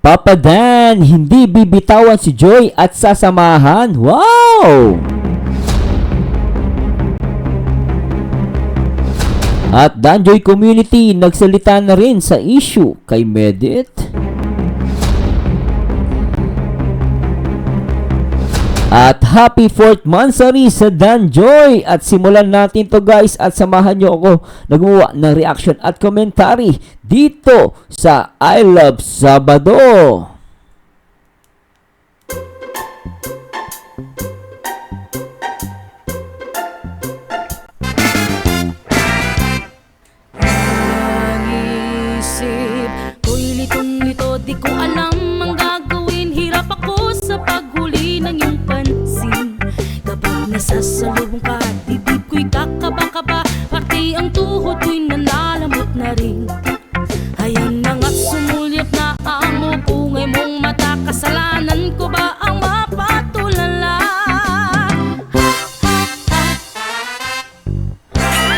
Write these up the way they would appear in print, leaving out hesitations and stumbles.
Papa Dan, hindi bibitawan si Joy at sasamahan. Wow! At Danjoy community nagsalita na rin sa issue kay Medit. At happy 4th monthsary sa Danjoy. At simulan natin to guys at samahan nyo ako nagmuwa ng reaction at commentary dito sa I Love Sabado. Di ko alam ang gagawin, hirap ako sa paghuli ng iyong pansin. Kapag nasasalubong ka, dibdib ko'y kakaba-kaba, pati ang tuhod ko'y nanalamot na rin. Ayan na nga't sumulyap na ang bungay mong mata, kasalanan ko ba ang mapatulala?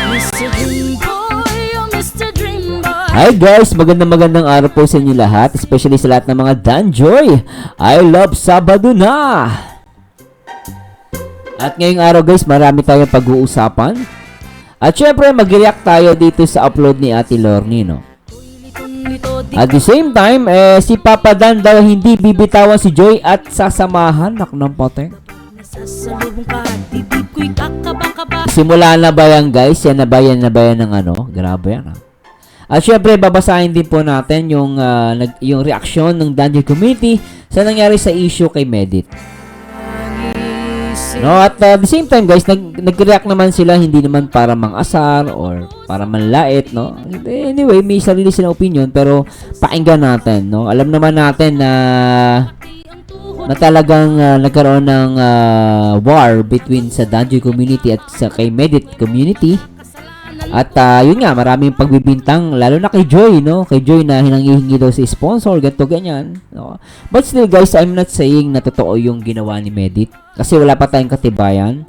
Mr. Dreamboy, oh Mr. Dreamboy. Hi guys, magandang araw po sa inyo lahat, especially sa lahat ng mga Danjoy. I Love Sabado na! At ngayong araw guys, marami tayong pag-uusapan. At syempre, mag-react tayo dito sa upload ni Ate Lorne, no? At the same time, si Papa Dan daw hindi bibitawan si Joy at sasamahan. Nak ng pote. Simula na ba yan guys? Yan na ba yan ng ano? Grabe yan, ha? At syempre, babasahin din po natin yung reaksyon ng Danjoy community sa nangyari sa issue kay Medit. No, at the same time guys, nag-react naman sila hindi naman para mang-asar or para manlait, no? Anyway, may sarili silang opinion pero pakinggan natin, no? Alam naman natin na talagang nagkaroon ng war between sa Danjoy community at sa kay Medit community. At yun nga, maraming pagbibintang lalo na kay Joy, no? Kay Joy na hinangihingi daw sa sponsor, ganito ganyan, no? But still guys, I'm not saying na totoo yung ginawa ni Medit kasi wala pa tayong katibayan.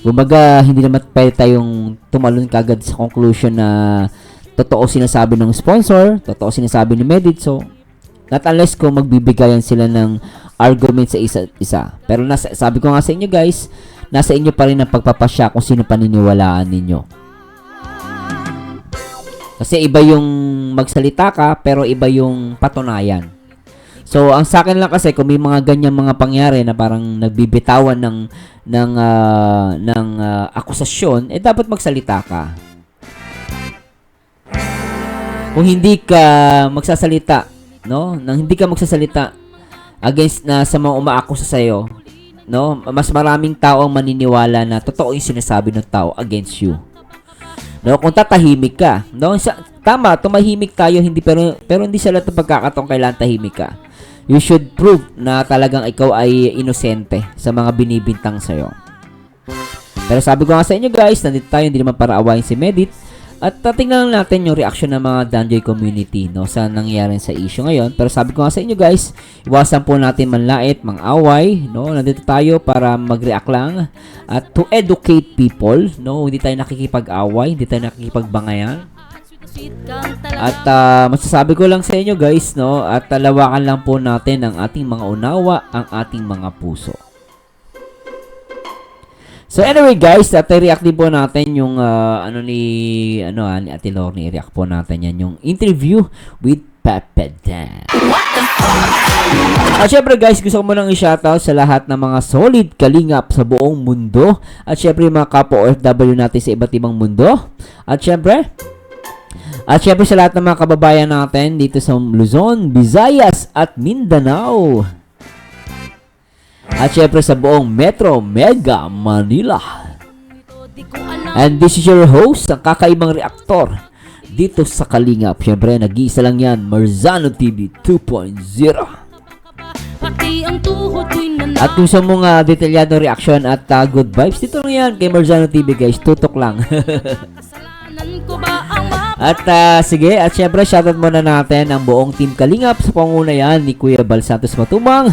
Kumbaga, hindi naman pwede tayong tumalon kagad sa conclusion na totoo sinasabi ng sponsor, totoo sinasabi ni Medit. So, not unless kung magbibigayan sila ng argument sa isa't isa. Pero sabi ko nga sa inyo guys, nasa inyo pa rin ang pagpapasya kung sino paniniwalaan ninyo. Kasi iba yung magsalita ka, pero iba yung patunayan. So, ang sa akin lang kasi, kung may mga ganyang mga pangyari na parang nagbibitawan ng akusasyon, dapat magsalita ka. Kung hindi ka magsasalita, no? Nang hindi ka magsasalita against na sa mga umaakusa sa iyo, no? Mas maraming tao ang maniniwala na totoo yung sinasabi ng tao against you. No, kung tatahimik ka, no? Tama, tumahimik tayo, pero hindi sa lahat ng pagkakataon kailangan tahimik ka. You should prove na talagang ikaw ay inosente sa mga binibintang sa'yo. Pero sabi ko nga sa inyo guys, nandito tayo, hindi naman para awayin si Medit. At tingnan natin yung reaction ng mga Danjoy community, no, sa nangyayari sa issue ngayon. Pero sabi ko nga sa inyo guys, iwasan po natin manlait, mang-away, no. Nandito tayo para mag-react lang at to educate people, no. Hindi tayo nakikipag-away, hindi tayo nakikipagbangayan. At masasabi ko lang sa inyo guys, no, at talawakan lang po natin ang ating mga unawa, ang ating mga puso. So anyway guys, react din po natin yung ni Ate Lorne, i-react po natin yan yung interview with Papa Dan. At syempre guys, gusto ko munang i-shoutout sa lahat ng mga solid kalingap sa buong mundo. At syempre mga kapwa OFW natin sa iba't ibang mundo. At syempre sa lahat ng mga kababayan natin dito sa Luzon, Visayas at Mindanao. At syempre sa buong Metro Mega Manila. And this is your host, ang kakaibang reaktor dito sa Kalingap. Syempre, nag-iisa lang yan, Marzano TV 2.0. At kung sa mga detalyadong reaction at good vibes, dito lang yan kay Marzano TV guys, tutok lang. At sige, at syempre shoutout muna natin ang buong Team Kalingap sa pangunayan ni Kuya Bal Santos Matubang,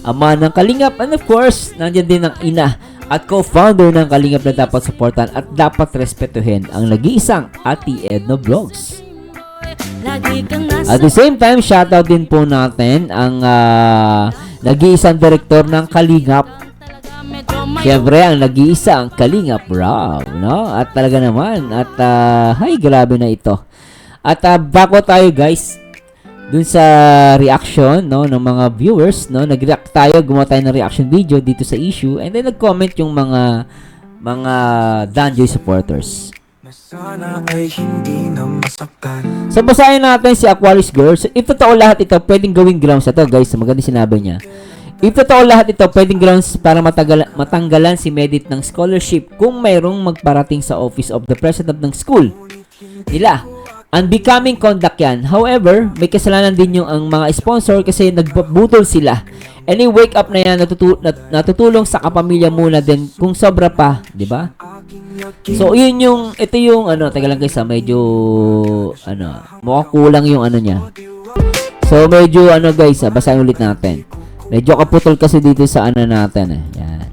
ama ng Kalingap, and of course, nandiyan din ang ina at co-founder ng Kalingap na dapat supportan at dapat respetuhin ang nag-iisang Ate Edna Vlogs. Lagi kang nasa At the same time, shoutout din po natin ang nag-iisang direktor ng Kalingap. talaga medyo may Siyempre, ang nag-iisa ang Kalingap Rob, no? At talaga naman, at hay, grabe na ito. At bago tayo guys, dun sa reaction, no, ng mga viewers, no, nag-react tayo, gumawa tayo ng reaction video dito sa issue, and then nag-comment yung mga Danjoy supporters. Sana ay hindi na masaktan. So, basahin natin si Aquarius Girl. So, if totoo lahat ito, pwedeng gawing grounds. Ito, guys, maganda sinabi niya. If totoo lahat ito, pwedeng grounds para matanggalan si Medit ng scholarship kung mayroong magparating sa office of the president ng school nila. Unbecoming conduct yan. However, may kasalanan din yung ang mga sponsor kasi nagbubutol sila. Any wake up na yan, natutulong sa kapamilya muna din kung sobra pa, di ba? So, ito yung, taga lang guys medyo, mukhang kulang yung niya. So, medyo, guys, basahin ulit natin. Medyo kaputol kasi dito sa natin, Yan.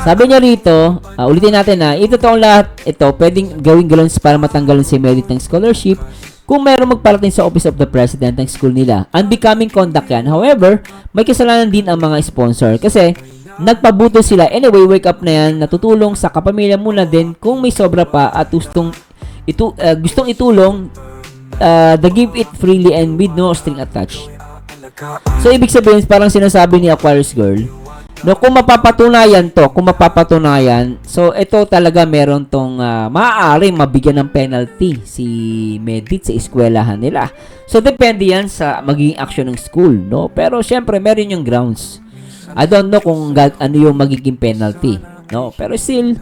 Sabi niya rito, ulitin natin ito toong lahat, ito, pwedeng gawing grounds para matanggalan si Merit ng scholarship kung mayroong magparating sa office of the president ng school nila. Unbecoming conduct yan. However, may kasalanan din ang mga sponsor kasi nagpabuto sila. Anyway, wake up na yan, natutulong sa kapamilya muna din kung may sobra pa at gustong itulong, the give it freely and with no string attached. So, ibig sabihin, parang sinasabi ni Aquarius Girl, no, kung mapapatunayan, so ito talaga meron tong maaaring mabigyan ng penalty si Medit sa eskwelahan nila. So, depende yan sa magiging action ng school, no? Pero, syempre, meron yung grounds. I don't know kung ano yung magiging penalty, no? Pero still,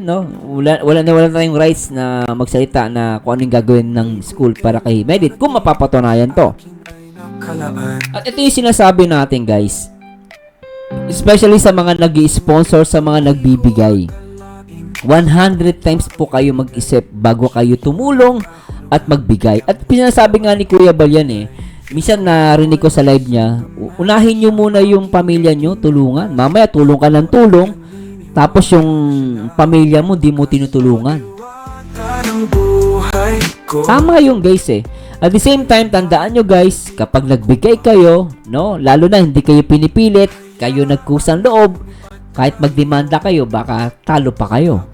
no, wala tayong rights na magsalita na kung anong gagawin ng school para kay Medit kung mapapatunayan to. At ito yung sinasabi natin, guys. Especially sa mga nag-i-sponsor, sa mga nagbibigay. 100 times po kayo mag-isip bago kayo tumulong at magbigay. At pinasabi nga ni Kuya Balyan minsan narinig ko sa live niya, unahin nyo muna yung pamilya nyo, tulungan. Mamaya tulong ka ng tulong, tapos yung pamilya mo, di mo tinutulungan. Tama yung guys At the same time, tandaan nyo guys, kapag nagbigay kayo, no, lalo na hindi kayo pinipilit, kayo nagkusang loob, kahit magdemanda kayo, baka talo pa kayo.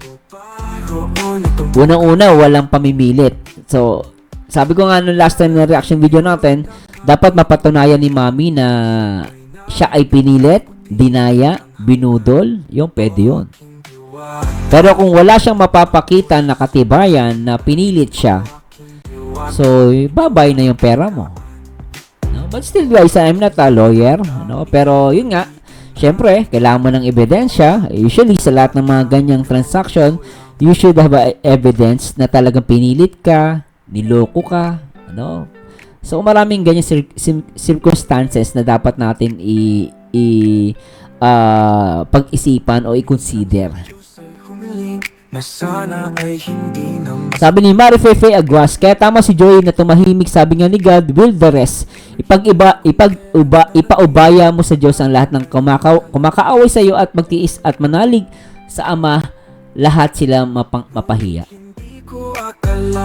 Unang-una, walang pamimilit. So, sabi ko nga nung last time na reaction video natin, dapat mapatunayan ni Mami na siya ay pinilit, dinaya, binudol, yung pwede yun. Pero kung wala siyang mapapakita na katibayan na pinilit siya, so, bye-bye na yung pera mo. No? But still guys, I'm not a lawyer, no? Pero yun nga, syempre, kailangan mo ng ebidensya. Usually, sa lahat ng mga ganyang transaction, you should have evidence na talagang pinilit ka, niloko ka, ano? So, maraming ganyang circumstances na dapat natin pag-isipan o i-consider. Sabi ni Marifefe Aguas, kaya tama si Joy na tumahimik, sabi nga ni God, will the rest. Ipaubaya mo sa Diyos ang lahat ng kumakaaway sa iyo at magtiis at manalig sa Ama, lahat sila mapahiya.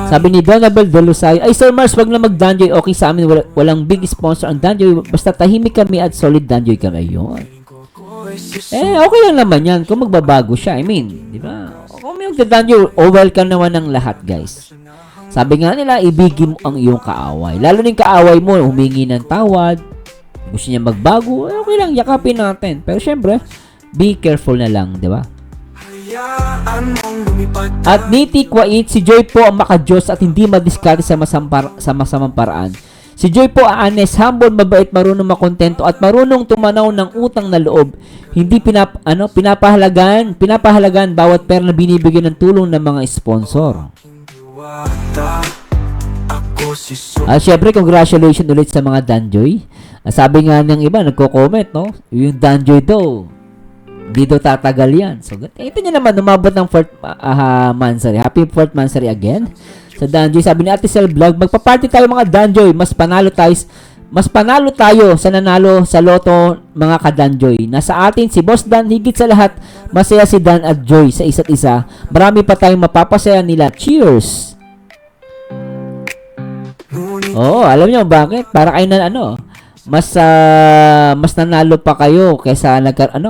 Sabi ni Donabel Delusay, ay Sir Mars, wag na mag-Danjoy, okay sa amin, walang big sponsor ang Danjoy, basta tahimik kami at solid Danjoy kami. Yun. Okay lang naman yan kung magbabago siya. I mean, di ba? Kung may magda-Danjoy, welcome naman ng lahat, guys. Sabi nga nila, ibigin mo ang iyong kaaway. Lalo ng kaaway mo, humingi ng tawad, gusto niya magbago, okay lang, yakapin natin. Pero syempre, be careful na lang, di ba? At Niti Kwait, si Joy po ang makadiyos at hindi madiskarte sa masamang paraan. Si Joy po honest, humble, mabait, marunong makontento at marunong tumanaw ng utang na loob. Hindi pinapahalagan bawat pera na binibigyan ng tulong ng mga sponsor. At syempre, congratulations ulit sa mga Danjoy. Sabi nga ng iba, nagko-comment, no? Yung Danjoy daw, hindi daw tatagal yan. So, ito nyo naman, umabot ng 4th Mansari. Happy 4th Mansari again. Sa Danjoy, sabi ni Ate Cel Vlog, magpa-party tayo mga Danjoy, mas panalo tayo sa nanalo sa loto mga ka-Danjoy. Nasa atin si Boss Dan, higit sa lahat, masaya si Dan at Joy sa isa't isa. Marami pa tayong mapapasaya nila. Cheers! Ngunit Oo, alam niyo bakit? Para kayo na mas nanalo pa kayo kaysa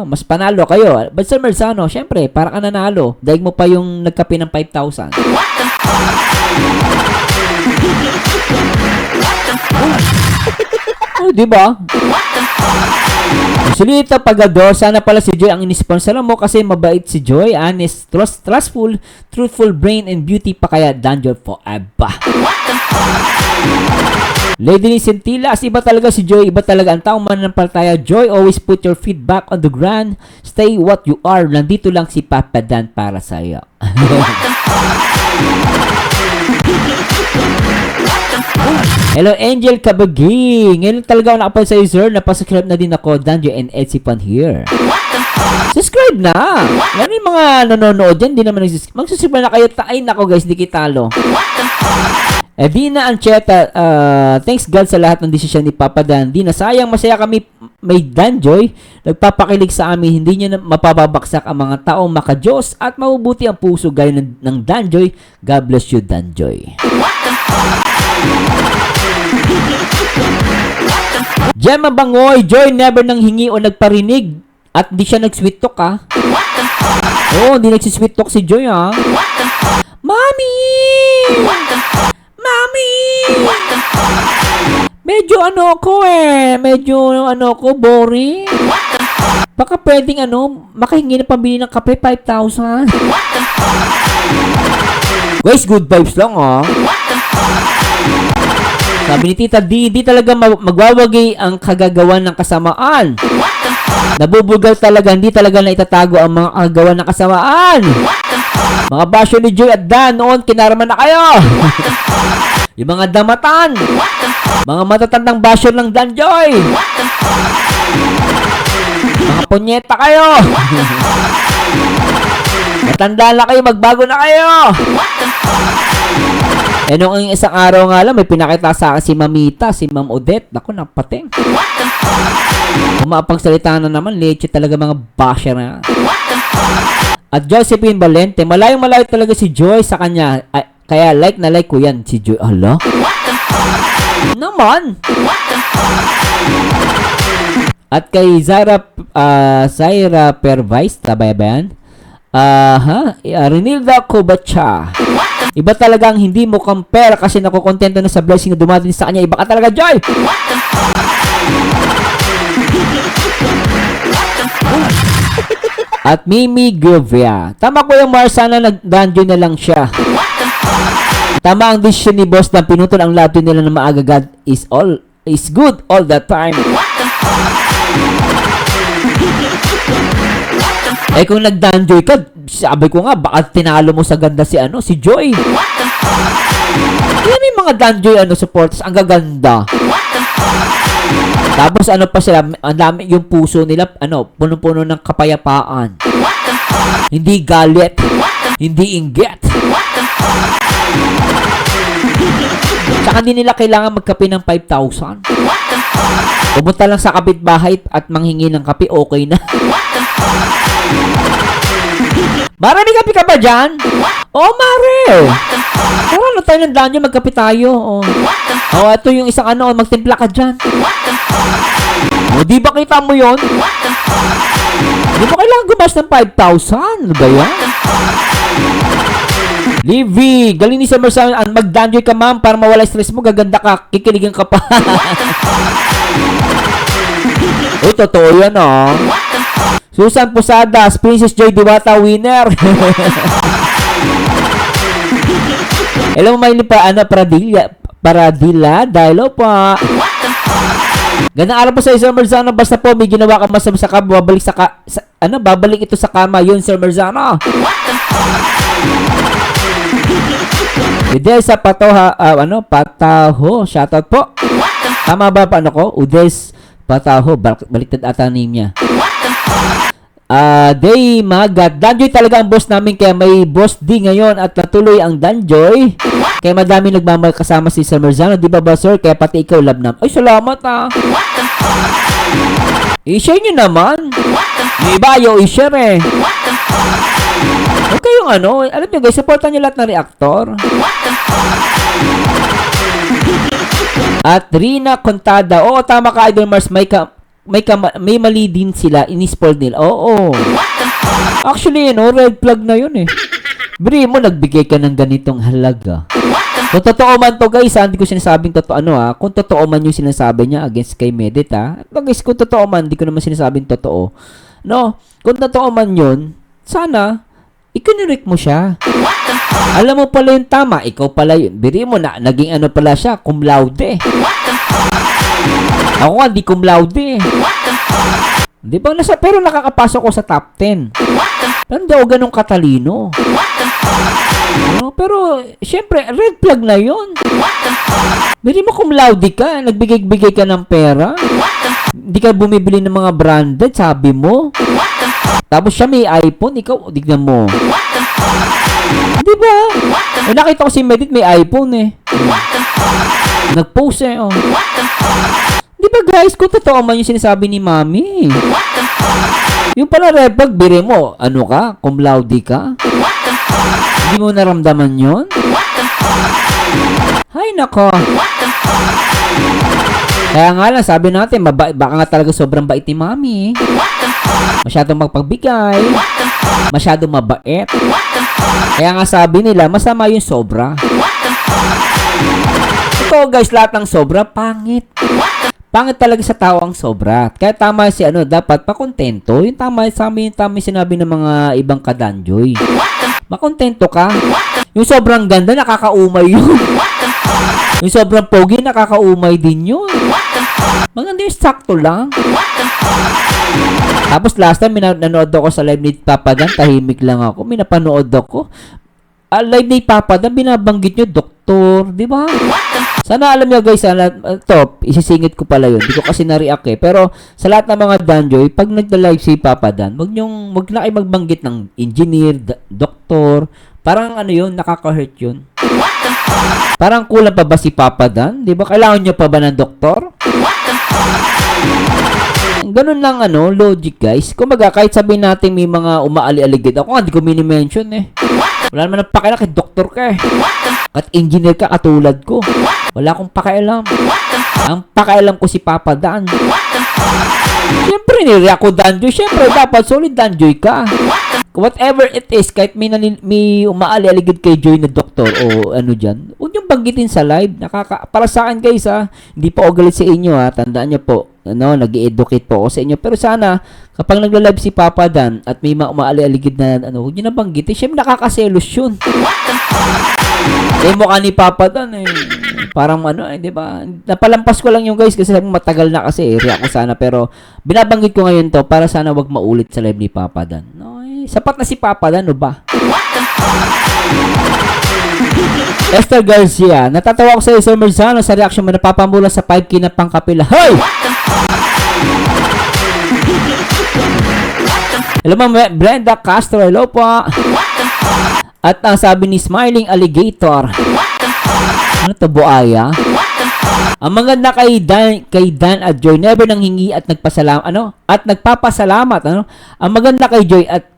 mas panalo kayo. But Sir Merzano, syempre, para ka nanalo. Daig mo pa yung nagkape ng 5,000. Oh, di ba? Solita Pagador, sana pala si Joy ang inisponsor mo kasi mabait si Joy, honest, trustful, truthful brain and beauty pa kaya Danjo forever. Lady Centillas, iba talaga si Joy, iba talaga ang taong mananampalataya. Joy, always put your feedback on the ground. Stay what you are. Nandito lang si Papa Dan para sa'yo. Hello, Angel Kabaging. Ngayon talaga ako nakapal sa'yo, sir. Napasubscribe na din ako. Danjo and Etsy Pan here. Subscribe na. Yan yung mga nanonood dyan. Di naman nagsuscribe. Magsuscribe na kayo. Ay, nako guys, di kitalo. Dina Ancheta, thanks God sa lahat ng desisyon ni Papa Dan. Dina, sayang masaya kami may Danjoy. Nagpapakilig sa amin. Hindi niya na mapababaksak ang mga taong makajos at mabubuti ang puso gaya ng Danjoy. God bless you, Danjoy. Gemma Bangoy, Joy never nang hingi o nagparinig at di siya nag-sweet talk ha. Oo, hindi nagsi-sweet talk si Joy ha. Mami! Mami! Medyo boring. Baka pwedeng makahingi na pambili ng kape 5,000. Guys, good vibes lang Sabi ni Tita D, di talaga magwawagi ang kagagawan ng kasamaan. Nabubugal talaga, hindi talaga na itatago ang mga kagagawan ng kasamaan. Mga basyo ni Joy at Dan, noon kinaraman na kayo. Yung mga damatan, mga matatandang basyo ng Dan Joy. Mga punyeta kayo. Matanda na kayo, magbago na kayo. Nung isang araw nga lang, may pinakita sa akin si Mamita, si Ma'am Odette. Naku, napating. Kumapagsalita na naman, leche talaga mga basher na. At Josephine Valente, malayong-malayo talaga si Joy sa kanya. Kaya like na like ko yan, si Joy. Hala? Naman! At kay Zaira Pervice, tabay ba yan? Renilda Kubacha. Iba talagang hindi mo compare kasi nakukontento na sa blessing na dumating sa kanya. Iba ka talaga, Joy! At Mimi Gilvia. Tama ko yung Mars, sana nag-dungeon na lang siya. Tama ang decision ni boss na pinutol ang lahat nila na maagagad is good all the time. Kung nag-dungeon ka, sabi ko nga, baka tinalo mo sa ganda si Joy. Yan yung mga dungeon supporters, ang gaganda. Tapos pa sila, ang dami yung puso nila, puno-puno ng kapayapaan. Hindi galit, hindi inggit. Tsaka hindi nila kailangan magkape ng 5,000. Pumunta lang sa kapitbahay at manghingi ng kape, okay na. Mare, may kape ka ba dyan? Oh, Mare! Tara, tayo ng dungeon, magkape tayo. Ito yung isang magtimpla ka dyan. Di ba kita mo yon? Di ba kailangan gumas ng 5,000? Ano ba yan? Livy, galing ni Summer sa mag-dungeon ka, ma'am, para mawala stress mo, gaganda ka, kikiligan ka pa. Uy, totoo yan, Susan Posadas, Princess Joy Diwata, winner. Alam mo, may pa, Paradilla, dahil pa. Gandang araw po sa Sir Merzano, basta po may ginawa ka masama sa kama, babalik ito sa kama, yun Sir Merzano. Udes sa Pataho, shoutout po. Tama ba Udes Pataho, baliktad ata name niya. Day Magat, Danjoy talaga ang boss namin, kaya may boss D ngayon at natuloy ang Danjoy. Kaya madami nagmamahal kasama si Sir Merzano, di ba sir? Kaya pati ikaw love na. Ay, salamat I-share nyo naman. Yung iba ayaw i-share Huwag kayong alam nyo guys, supportan nyo lahat ng reactor. At Rina Contada, oo, tama ka, Idol Mars, may mali din sila, in-spoil nila. Oo. Actually, red flag na yun eh. Bri mo, nagbigay ka ng ganitong halaga. Kung totoo man to guys, hindi ko sinasabing totoo kung totoo man yung sinasabi niya against kay Medit guys, kung totoo man, hindi ko naman sinasabing totoo. No, kung totoo man yun, sana ikinirek mo siya. Alam mo pala yung tama, ikaw pala yun. Biri mo na, naging pala siya, cum laude. Ako nga, di cum laude. Di ba? Pero nakakapasok ko sa top 10. Pero hindi ako ganun katalino. No, pero, syempre, red flag na yun. Biri mo cum laude ka, nagbigay-bigay ka ng pera. Hindi ka bumibili ng mga branded, sabi mo. Tapos siya may iPhone, ikaw, dignan mo. Di ba? Nakita ko si Medit may iPhone eh. Nag-post eh, oh. Di ba guys, kung totoo man yung sinasabi ni Mami. Yung pala red flag, biri mo, ka? Cum laude ka? Hindi mo naramdaman yun? Hay nako. Kaya nga lang, sabi natin, baka nga talaga sobrang bait ni Mami. Masyadong magpagbigay. Masyadong mabait. Kaya nga sabi nila, masama yung sobra. Ito guys, lahat ng sobra, pangit. Pangit talaga sa tao ang sobra. Kaya tama si dapat pakontento. Yung tama sa amin, tama yung sinabi ng mga ibang kadanjoy. Makontento ka. Yung sobrang ganda, nakakaumay yun. Yung sobrang pogi, nakakaumay din yun. Maganda yung sakto lang. Tapos last time, nanood ako sa live ni Papa Dan, tahimik lang ako. Minapanood ako. Live ni Papa Dan, binabanggit nyo, doktor. Di ba? Sana alam nyo guys, isisingit ko pala yun. Hindi ko kasi na-react eh. Pero sa lahat ng mga danjoy, pag nagda-live si Papa Dan, wag na kayo magbanggit ng engineer, doktor. Parang yun, nakaka-hurt yun. Parang kulang pa ba si Papa Dan? Di ba? Kailangan nyo pa ba ng doktor? Ganun lang logic guys. Kumaga, kahit sabihin natin may mga umaali-aligid. Ako nga, di ko mini-mention eh. Wala naman ang pakialam, kahit doktor ka eh. At engineer ka katulad ko. Wala akong pakialam. Ang pakialam ko si Papa Dan. Siyempre, nire ako danjoy. Siyempre, dapat solid danjoy ka. Whatever it is, kahit may umaali-aligid kay Joy na doktor o dyan, huwag niyong banggitin sa live. Para sa akin guys hindi pa ako galit sa inyo tandaan niyo po, nag-educate po ako sa inyo. Pero sana, kapag nagla-live si Papa Dan at may umaali-aligid na huwag niyo na banggitin. Siyempre, nakakaselos yun. Mukha ni Papa Dan parang di ba? Napalampas ko lang yung guys kasi matagal na kasi react ko sana, pero binabanggit ko ngayon to para sana wag maulit sa live ni Papa Dan. Sapat na si Papa Dan, ba? Esther Garcia, natatawa ko sa Sir Merzano sa reaction mo, napapamula sa 5K na pangkapila. Hoy! Hello ma'am Brenda Castro, hello po. At ang sabi ni Smiling Alligator, buaya? Ang maganda kay Dan at Joy, never nang hingi at nagpasalamat, at nagpapasalamat, Ang maganda kay Joy at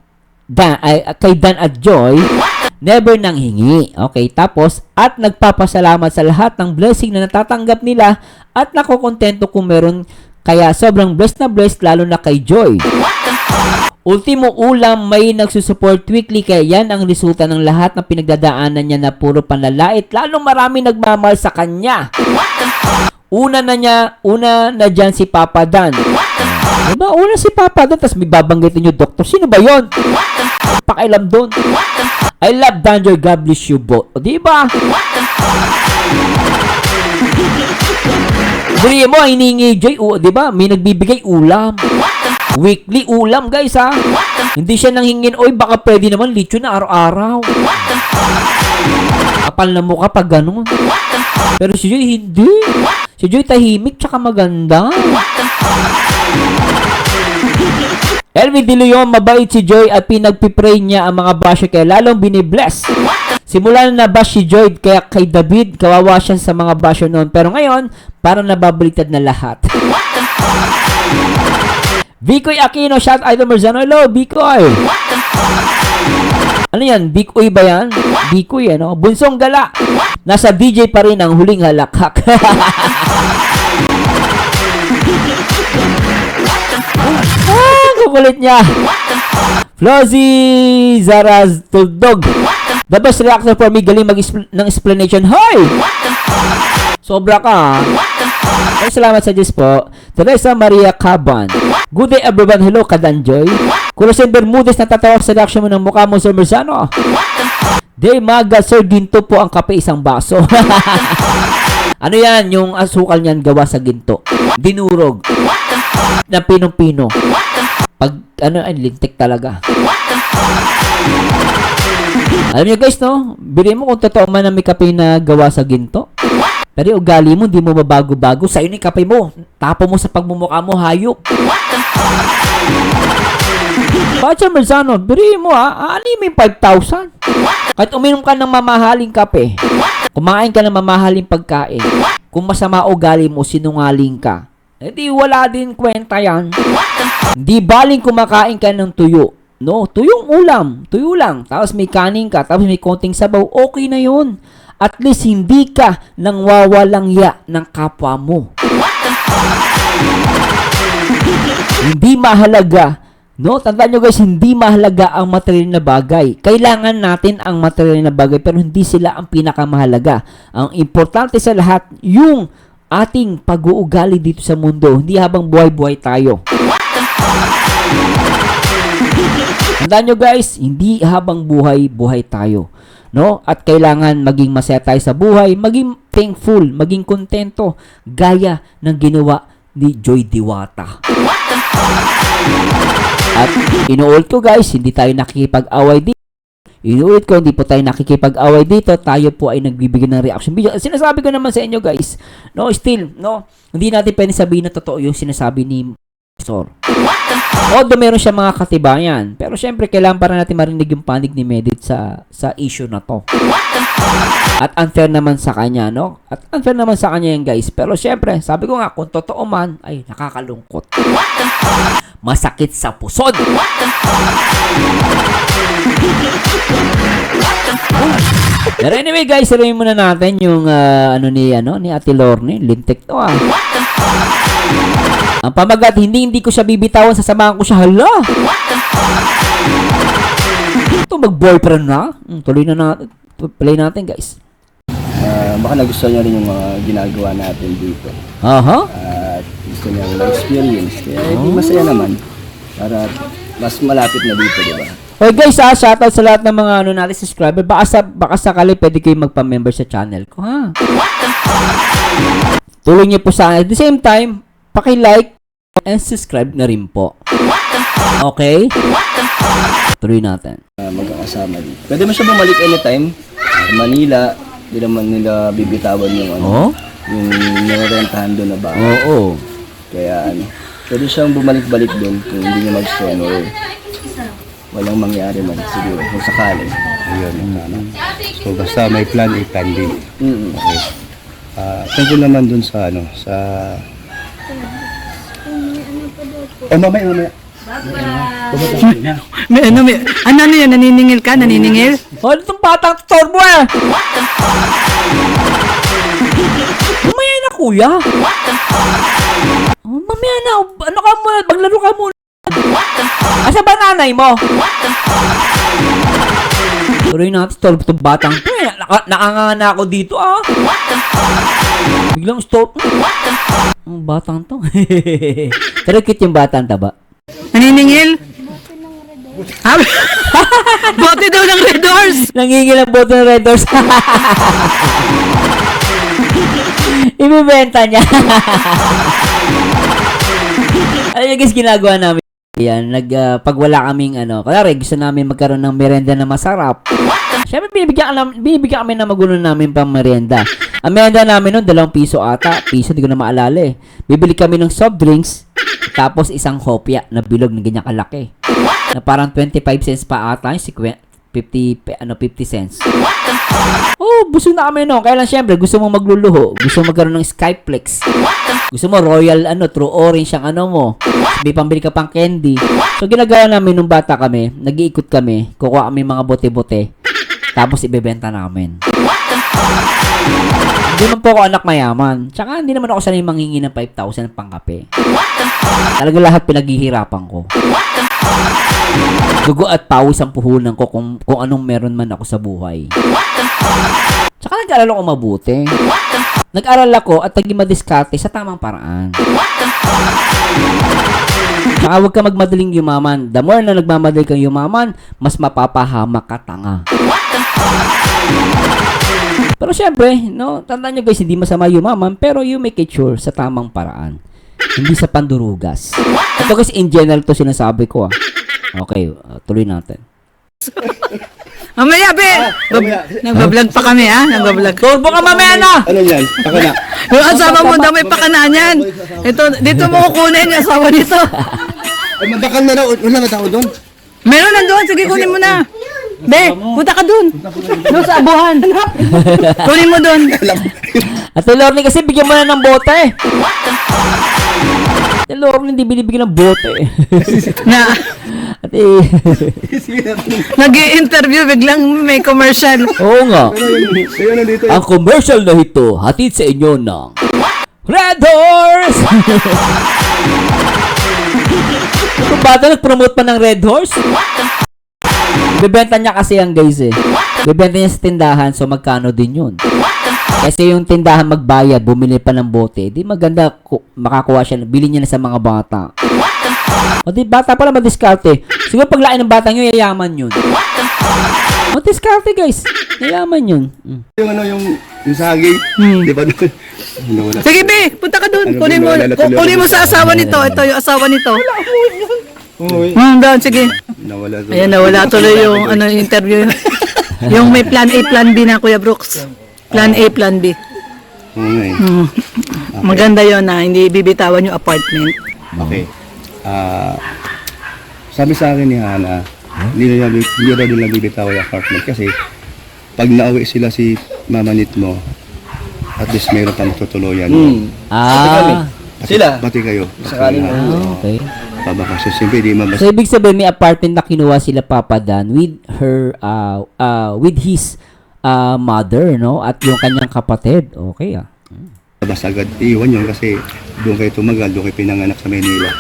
kay Dan at Joy, never nang hingi. Okay, tapos, at nagpapasalamat sa lahat ng blessing na natatanggap nila at nakokontento kung meron, kaya sobrang blessed na blessed lalo na kay Joy. Ultimo ulam, may nagsusupport weekly, kaya yan ang resulta ng lahat ng pinagdadaanan niya na puro panlalait. Lalong marami nagmamahal sa kanya. Una na dyan si Papa Dan. Diba? Una si Papa Dan, tapos may babanggitin yung doktor. Sino ba yun? Pakailam doon. I love Danjoy, God bless you both. O diba? Buri mo, hiningi Joy, diba? May nagbibigay ulam. Weekly ulam guys Hindi siya nanghingin, oy baka pwede naman lechon na araw-araw. Kapal na mukha pag ganun. Pero si Joy hindi. Si Joy tahimik tsaka maganda. Elvi De Leon, mabait si Joy at pinagpipray niya ang mga basher kaya lalong binibless. Simula na bash si Joy kaya kay David, kawawa siya sa mga basher noon. Pero ngayon, parang nababaliktad na lahat. Vicoy Aquino, shout Idol Merzano. Hello, Vicoy. Ano yan? Bikoy ba yan? Bikoy, ano? Bunsong Gala. Nasa DJ pa rin ang huling halakhak. Kukulit niya. Flozzy Zaraz Tuldog. The best reactor for me. Galing ng explanation. Hoy! Sobra ka. Ay, salamat sa Diyos po. Teresa Maria Caban. Good day everyone. Hello, Kadanjoy. Kulosin Bermudez, natatawa sa reaction mo ng mukha mo, Sir Merzano. Day Maga, Sir Ginto po ang kape, isang baso. Ano yan? Yung asukal niyan gawa sa ginto. Dinurog. Na pinong-pino. Pag, ay, lintik talaga. Alam niyo guys, no? Bili mo kung totoo man na may kape na gawa sa ginto. Pero yung ugali mo, di mo mabago-bago. Sa'yo ni kape mo. Tapo mo sa pagmumukha mo, hayop. Pacha Merzano, bili mo ano yung 5,000? Kahit uminom ka ng mamahaling kape, kumain ka ng mamahaling pagkain, kung masama ugali mo, sinungaling ka, edi wala din kwenta yan. Di baling kumakain ka ng tuyo. No, tuyong ulam, tuyo lang. Tapos may kanin ka, tapos may konting sabaw, okay na yun. At least hindi ka nang wawalang ya ng kapwa mo. Hindi mahalaga. No, tandaan nyo guys, hindi mahalaga ang material na bagay. Kailangan natin ang material na bagay pero hindi sila ang pinakamahalaga. Ang importante sa lahat, yung ating pag-uugali dito sa mundo, hindi habang buhay-buhay tayo. Tandaan nyo guys, hindi habang buhay-buhay tayo. No? At kailangan maging masaya tayo sa buhay, maging thankful, maging kontento, gaya ng ginawa ni Joy Diwata. At inuulit ko guys, hindi tayo nakikipag-away dito. Inuulit ko, hindi po tayo nakikipag-away dito. Tayo po ay nagbibigay ng reaction video. Sinasabi ko naman sa inyo guys, no, still, no, hindi natin pwede sabihin na totoo yung sinasabi ni Professor. Although meron siya mga katibayan. Pero syempre, kailangan para natin marinig yung panig ni Medit sa issue na to. At unfair naman sa kanya, no? At unfair naman sa kanya yan, guys. Pero syempre, sabi ko nga, kung totoo man, ay nakakalungkot. Masakit sa pusod. Pero anyway, guys, saluhin muna natin yung ni Ate Lorne. Lintik to, Ang pamagat, hindi ko siya bibitawan, sasamahan ko siya. Hala! Ito, mag-boyfriend na. Tuloy na natin. Play natin, guys. Baka nagustuhan niya rin yung mga ginagawa natin dito. Aha. At gusto niya ma-experience. Kaya hindi masaya naman. Para mas malapit na dito, di ba? Okay guys, shoutout sa lahat ng mga natin subscriber. Baka sakali pwede kayo magpa-member sa channel ko, ha? Tuloy niyo po sa at the same time, paki-like and subscribe na rin po. Okay? Tuloy natin. Magkakasama dito. Pwede mo siya bumalik anytime. Sa Manila, hindi naman nila bibitawan yung yung nirerentahan doon na bahay. Oo. Kaya pwede siyang bumalik-balik doon kung hindi niya mag-stay or walang mangyari man siguro kung sakali. Ayun, so basta may plan, plan din. Okay. Tungkol naman dun sa mamaya. Ano yan? Naniningil ka? Naniningil? Oh, itong batang torbo Mamaya na, kuya. Oh, mamaya na. Ano ka muna? Maglaro ka muna. Asa ba nanay mo? Tuloy natin, stop itong batang to nakanganga ako dito, Biglang stop. Ang batang to. Pero cute yung batang taba. Naniningil? Bote daw ng Red Doors! Nangingil ang bote ng Red Doors. Ibibenta niya. Ano yung guys ginagawa namin? Yan, pag wala kaming kaya gusto namin magkaroon ng merienda na masarap. Siyempre, binibigyan kami na magulo namin pang merienda. Ang merienda namin nun, 2 piso ata. Piso, di ko na maalala eh. Bibili kami ng soft drinks, tapos isang hopya na bilog na ganyan kalaki. Na parang 25 cents pa ata, 50 cents. Oh, busog na kami no. Kaya lang syempre, gusto mo magluluho, gusto mo magkaroon ng Skyplex. Gusto mo royal True Orange ang mo. May pambili ka pang candy. So ginagawa namin nung bata kami, nag-iikot kami, kukuha kami mga bote-bote. Tapos ibebenta namin. Hindi naman po ako anak mayaman. Tsaka hindi naman ako sanay manghingi ng 5,000 pang kape. Talaga lahat pinaghihirapan ko. Dugo at pawis ang puhunan ko kung anong meron man ako sa buhay. Tsaka nag-aral ako mabuti. Nag-aral ako at naging madiskarte sa tamang paraan. Tsaka huwag ka magmadaling yumaman. The more na nagmamadali kang yumaman, mas mapapahamak ka tanga. Pero syempre, no, tandaan nyo guys, hindi masama yumaman, pero you make it sure sa tamang paraan. Hindi sa pandurugas. Ito guys, in general to sinasabi ko Okay, tuloy natin. Mamaya, be! Nagbablog pa kami, ha? Nagbablog. Turbo ka mamaya na! Ano yan? Taka na. Yung asawa mo daw may pakanaan yan. Ito, dito mo kukunin yung asawa nito. Ay, mabakal na raw. Wala na tao doon. Meron na doon. Sige, kunin mo na. Be, punta ka doon. Doon sa abuhan. Kunin mo doon. Ate Lorne kasi bigyan mo na ng bote. Ate Lorne hindi binibigyan ng bote. Na, Ate... nag-i-interview, biglang may commercial. Oo nga. Kaya nandito. Ang commercial na ito, hatid sa inyo ng Red Horse! Kung bata nag-promote pa ng Red Horse? Bibenta niya kasi yan guys Bibenta niya sa tindahan, so magkano din yun? Kasi yung tindahan magbayad, bumili pa ng bote, di maganda makakuha siya, bilhin niya na sa mga bata. O di bata pala madiskarte. Siguro paglain ng bata nyo, yayaman yun. Madiskarte guys, yayaman yun. Yung yung saging. Di ba doon? Nawala. Sige, be, punta ka doon. Kunin mo sa asawa nito. Ito yung asawa nito. Uy. Doon, sige. Nawala doon. Ayan, nawala tuloy yung interview. Yung may plan A, plan B na, Kuya Brooks. Plan A, plan B. Okay. Maganda yon na hindi bibitawan yung apartment. Okay. Sabi sa akin ni Hana, hindi raw nila bibitaw yung apartment kasi pag nauwi sila si mamanit mo, at least mayroon pa matutuluyan. Sila. Pati kayo. Sakaling Okay. Pabakasyon. Siyempre, di mabas. So, ibig sabihin, may apartment na kinuha sila Papa Dan with her, with his mother, no? At yung kanyang kapatid. Okay, Basta agad iiwan yun kasi doon kayo tumagal, doon kayo pinanganak sa Manila.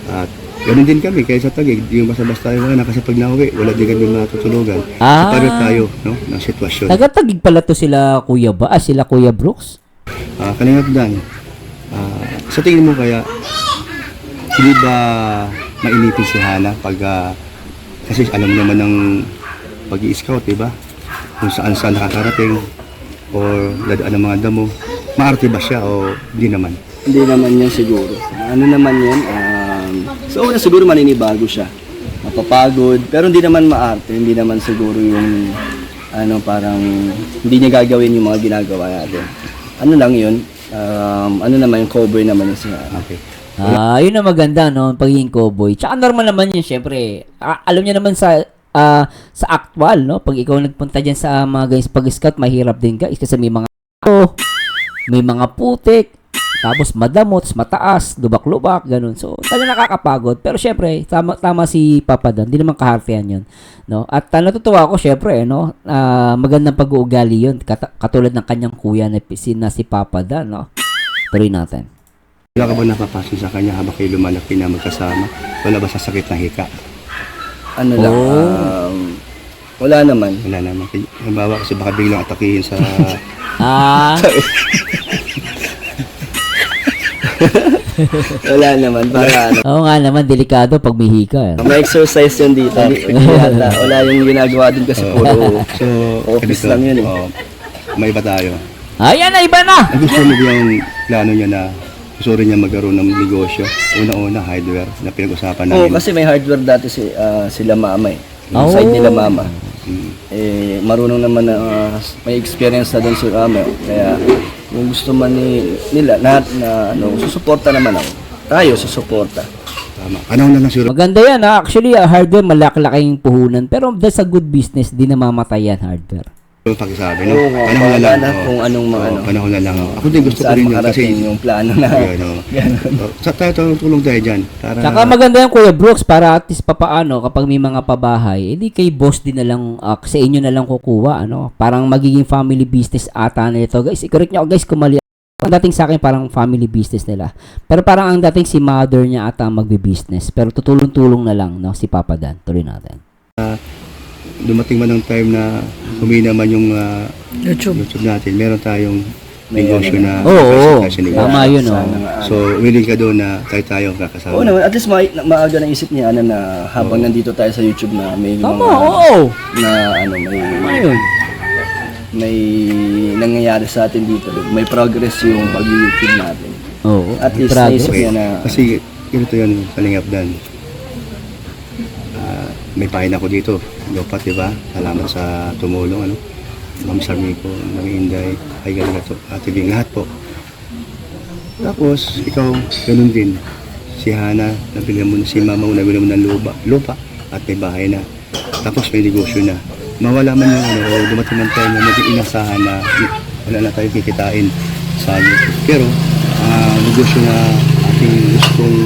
At ganoon din kami, kaya sa Taguig, di yung basta-basta tayo na kasi pag nauwi, wala din kami matutulugan. So, paano tayo, no, ng sitwasyon. Taga-Tagig pala to sila Kuya sila Kuya Brooks? Kalingap Dan, sa tingin mo kaya, hindi ba mainipin si Hana pag, kasi alam naman ng pag-i-scout, diba? Kung saan nakakarating, o dadaan ng mga damo, maarte ba siya o hindi naman? Hindi naman yan siguro. Ano naman yan? So una siguro maninibago siya. Mapapagod. Pero hindi naman maarte. Hindi naman siguro yung parang hindi niya gagawin yung mga ginagawa natin. Ano lang yun? Ano naman yung cowboy naman yung siya. Okay. Yun ang maganda, no? Pagiging cowboy. Tsaka normal naman yun, syempre. Alam niya naman sa actual, no? Pag ikaw nagpunta dyan sa mga guys pag-scout, mahirap din guys. Kasi may mga may mga putik, tapos madamot, mataas, lubak-lubak, ganun. So, talaga nakakapagod. Pero syempre, tama si Papa Dan. Hindi naman kahartihan yun, no? At natutuwa ako, syempre, no? Magandang pag-uugali yun. Katulad ng kanyang kuya na si Papa Dan, no? Tuloy natin. Wala ka ba napapasin sa kanya habang kayo lumalaki na magkasama? Wala ba sa sakit na hika? Ano lang, wala naman. Wala naman. Halimbawa kasi baka biglang atakihin sa... Wala naman. Para Oo nga naman, delikado pag may hika. may exercise yun dito. Wala yung ginagawa din kasi puro So, office ganito, lang yun may iba tayo. Ayan na, iba na! Ang gusto mo yung plano niya na gusto rin niya magkaroon ng negosyo. Una-una, hardware na pinag-usapan Oo, namin. kasi may hardware dati sila mama eh. Yung side nila mama. Marunong naman na may experience na doon si mama. Kaya kung gusto man nila lahat na susuporta naman ako. Tayo susuporta. Tama. Panahon na lang siguro. Maganda yan ha. Actually, hardware, malaki-laking puhunan. Pero that's a good business. Di na mamatay yan, hardware. Pakisabi, no? Oo nga, Panahon na lang. bahala kung anong mga ano. Panahon na lang. Ako din gusto ko Saan rin yun makarating kasi yung plano na. Ayun, no? Sa tayo tulong tayo dyan. Para, Saka maganda yan, Kuya Brooks, para at least papaano, kapag may mga pabahay, edi kay boss din na lang, sa inyo na lang kukuha, ano? Parang magiging family business ata na ito. Guys, i-correct nyo ako, guys, kung mali. Ang dating sa akin, parang family business nila. Pero parang ang dating si mother niya ata magbe-business. Pero tutulong-tulong na lang, no? Si Papa Dan. Tuloy natin. dumating man ang time na humina man yung YouTube. YouTube natin, meron tayong May negosyo na Oo, kasi ni tama yun, oh. Sana nga, ano. So, willing ka doon na tayo kakasama. Oo naman, at least maaga na isip niya ano, na habang nandito tayo sa YouTube na may Tama, mga oo. na ano Ayun. may nangyayari sa atin dito. May progress yung pag-YouTube natin. Oo. At least progress. naisip niya na Kasi ganito yun, Kalingap Dan. May pahin ako dito. Lopat, di ba? Salamat sa tumulong, ano? Ma'am Sarmico, Ma'am Inday, ay Galigato, Ate Bing, lahat po. Tapos, ikaw, ganun din. Si Hana, nabili mo na si Mama, nabili mo ng lupa, at may bahay na. Tapos may negosyo na. Mawala man yung ano, o dumating man tayo na maging inasahan na wala na tayo kikitain sa YouTube. Pero, negosyo na ating gustong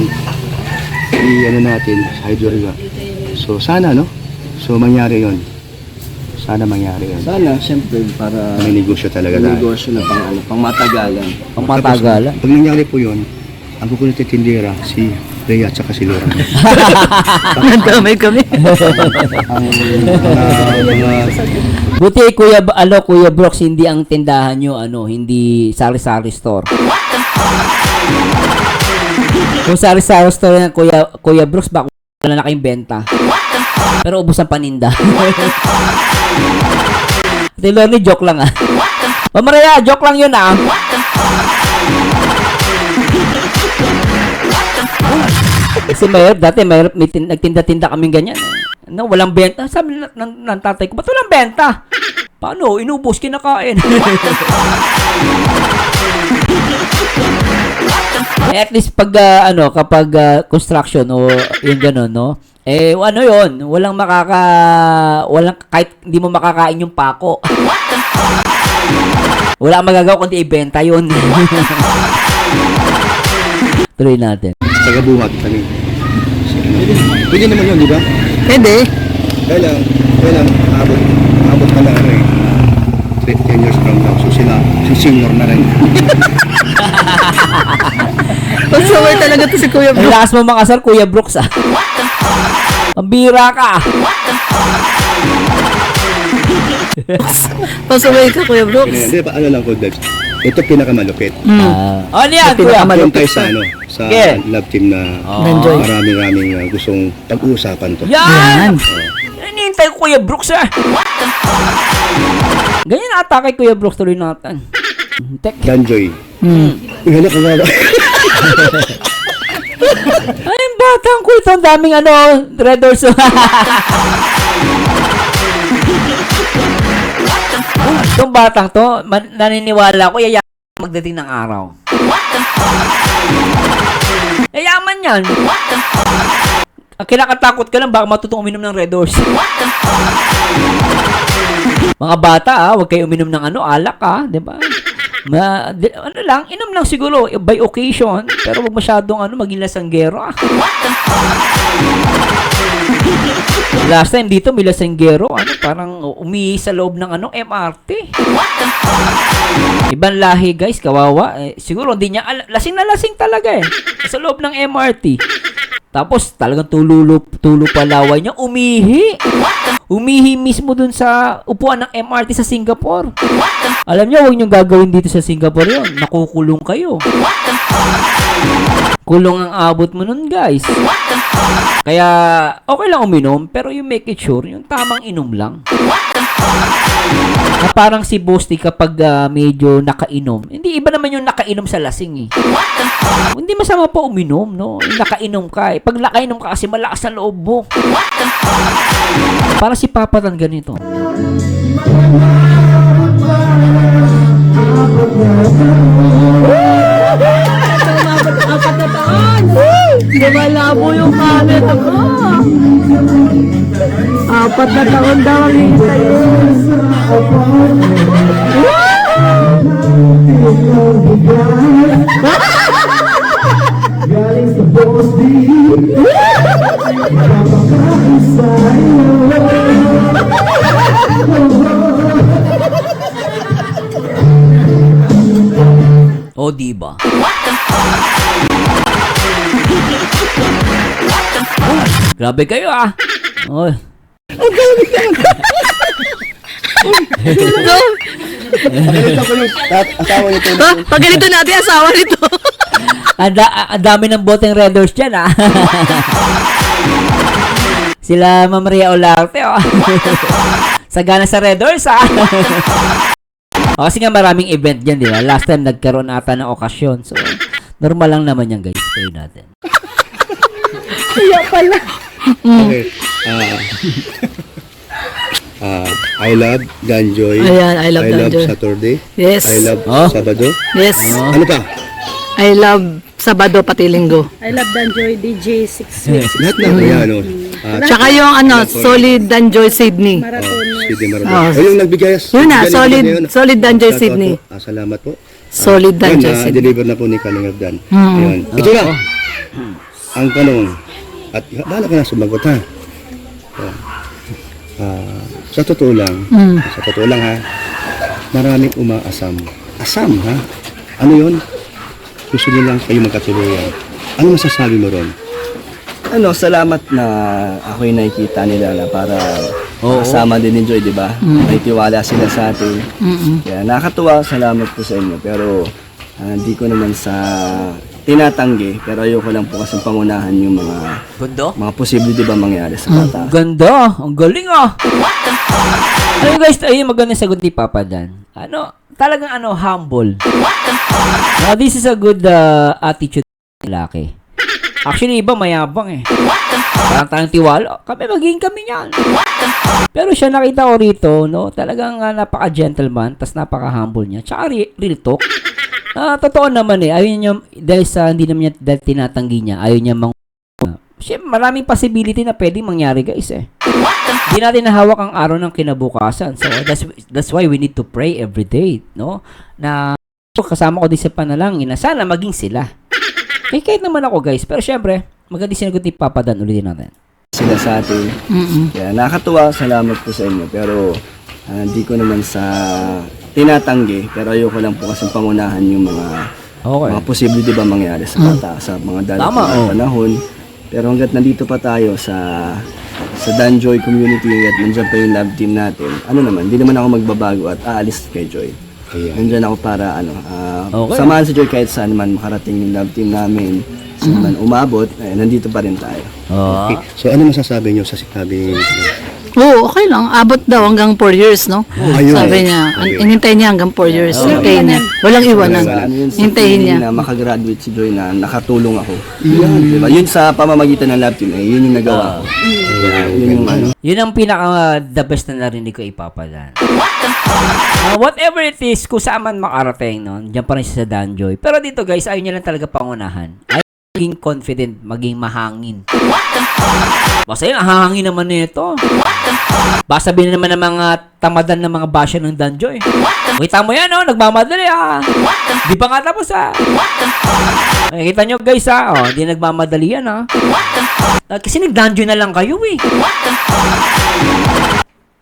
i-ano natin sa Hydroriga. So, sana, no? So, mangyari yon. Sana mangyari yon. sana siyempre para May negosyo talaga may tayo. negosyo na pang matagalan. Ang matagalan. Pag nangyari po yun, ang kukulit na tindera, si Rhea at saka si Laura. Nandamay kami. Ang mga Buti Kuya Brooks, hindi ang tindahan nyo, hindi sari-sari store. Kung sari-sari store yan, Kuya Brooks, baka wala na kayong benta. Pero ubos ang paninda. Taylor ni joke lang ah. Mamaraya, joke lang yun ah. Kasi dati nagtinda-tinda kaming ganyan. No, walang benta. Sabi ng tatay ko, ba't walang benta? Paano? Inubos, kinakain. At least pag kapag construction o yung gano'n, no? Yun, walang kahit hindi mo makakain yung pako. Wala kang magagawa kundi ibenta yun. Tuloy natin. tagabuhat kami. Pwede naman yun, di ba? Pwede. Kaya lang, abot ka na 10 years from now. So sila, si senior na rin. Pasaway talaga to si Kuya Ang Bro. lakas mo makasal, Kuya Brooks ah. Ang bira ka ah. Pasaway ka, Kuya Brooks. Hindi ba, ano lang ko, Debs? Ito pinakamalupit. Ano yan, Kuya? Doon tayo sa, sa Sige. love team na Enjoy. maraming gustong pag-uusapan to. Yan! Yan. Hinihintay ko Kuya Brooks ah. Ganyan ata kay Kuya Brooks, tuloy natin. Tek. Danjoy. Ihala ka nga. Ay, yung batang ko ito. Ang daming red doors. Itong batang to, naniniwala ko, yayaman magdating ng araw. Yayaman yan. Ang kinakatakot ka lang, baka matutong uminom ng red doors. Mga bata, huwag kayo uminom ng alak di ba? Inom lang siguro by occasion, pero wag masyadong maging lasanggero Last time dito may lasanggero, parang umihi sa loob ng MRT. Ibang lahi guys, kawawa. Siguro hindi niya lasing na lasing talaga sa loob ng MRT. Tapos talagang tulo palaway niya, umihi mismo dun sa upuan ng MRT sa Singapore. Alam niyo, huwag niyong gagawin dito sa Singapore yun. Nakukulong kayo. Kulong ang abot mo nun, guys. Kaya, okay lang uminom, pero you make it sure, yung tamang inom lang. Na parang si Bosti kapag medyo nakainom. Hindi, iba naman yung nakainom sa lasing Hindi masama pa uminom, no? Yung nakainom ka Pag nakainom ka kasi malakas ang loob mo. Para si Papa Tan ganito. Lumalabo yung camera ko. 4 na taon daw ang hintayin. O, diba? Grabe kayo ah. Oy. Ito ko yung asawa nito. Pag ganito natin, asawa nito. Ang dami ng boteng Red Doors dyan ah. Sila Ma'am Maria Olarte oh. Sagana sa Red Doors ah. O, kasi nga maraming event dyan, di ba? Last time nagkaroon ata ng okasyon. So, normal lang naman yan guys. Kayo natin. Kaya pala. Okay. I love Danjoy. Ayan, I love Danjoy. Saturday. Yes. I love Oh. Sabado. Yes. Ano pa? I love Sabado pati Linggo. I love Danjoy DJ 6 weeks. Lahat na kaya ano. Tsaka yung Solid Danjoy Sydney. Sydney Marathon. Oh. O yung nagbigay. Yun na, nagbigay Solid Danjoy Shoutout Sydney. po. Salamat po. Solid Danjoy Sydney. Deliver na po ni Kalingap Dan. Ayun. Ito na. Ang tanong. At bahala ka na sumagot ha. Sa totoo lang. Sa totoo lang ha. Maraming umaasam. Asam ha? Ano yun? Gusto nyo lang kayo magkatuluyan. Ano masasabi mo ron? Ano, salamat na ako'y nakikita nila na para Oo. kasama din ni Joy, di ba? May tiwala sila sa atin. Kaya nakakatuwa, salamat po sa inyo. Pero hindi ko naman sa tinatanggi, pero ayoko lang po kasi pangunahan yung mga posible, di ba, mangyari sa bata. Ganda. Ang galing ah. Ano guys, ayun maganda sagot ni Papa Dan. Ano, talagang humble. Now, this is a good attitude ng lalaki. Actually, iba mayabang eh. Parang tayong tiwala. Maging kami yan. Pero siya nakita ko rito, no, talagang napaka-gentleman, tas napaka-humble niya. Tsaka real talk. Totoo naman eh. Ayaw niya, dahil sa hindi naman niya dahil tinatanggi niya, ayaw niya maraming possibility na pwedeng mangyari guys eh. Hindi natin nahawak ang araw ng kinabukasan. So that's why we need to pray every day, no? Na kasama ko din sa panalangin na sana maging sila. Kahit naman ako guys, pero syempre, maganda sinagot ni Papa Dan, ulitin natin. Sila sa atin. Kaya nakakatuwa, salamat po sa inyo. Pero hindi ko naman sa tinatanggi, pero ayoko lang po kasi pangunahan yung mga posible, di ba, mangyari sa bata, sa mga darating na panahon. Pero hanggat nandito pa tayo sa Danjoy community, hanggat nandiyan pa yung love team natin, hindi naman ako magbabago at aalis kay Joy. Nandiyan ako para samahan si Joy kahit saan man makarating yung love team namin. Saan man umabot, nandito pa rin tayo. Okay. So ano masasabi nyo sa sinabi? Oo, okay lang. Abot daw hanggang 4 years, no? Ayun. Sabi niya, inintay niya hanggang 4 years. Hintayin niya. Walang iwanan. Hintayin niya. Na makagraduate si Joy na nakatulong ako. Diba? Yun sa pamamagitan ng love team, yun yung nagawa ko. Yun yung Yun ang pinaka the best na narinig ko ipapadan. Whatever it is, kung saan man makarating, no? Diyan pa rin siya sa Danjoy. Pero dito guys, ayaw niya lang talaga pangunahan. Ayaw maging confident, maging mahangin. Basta yun, ang hahangin naman nito. Basta sabihin naman ng mga tamadan ng mga basher ng Danjoy. Kita mo yan, nagmamadali Di pa nga tapos Kita nyo guys di nagmamadali yan Kasi nag-Danjoy na lang kayo eh.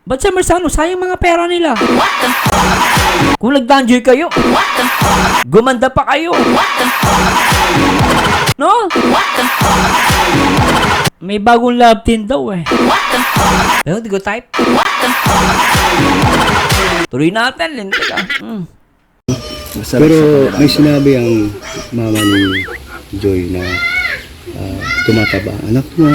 Ba't sa Mersano, sayang mga pera nila. Kung nag-Danjoy kayo, gumanda pa kayo. No? May bagong love team daw eh. Pero di ko type. Tuloy natin, lintik masarap Pero sa kanila. may sinabi ang mama ni Joy na tumataba anak mo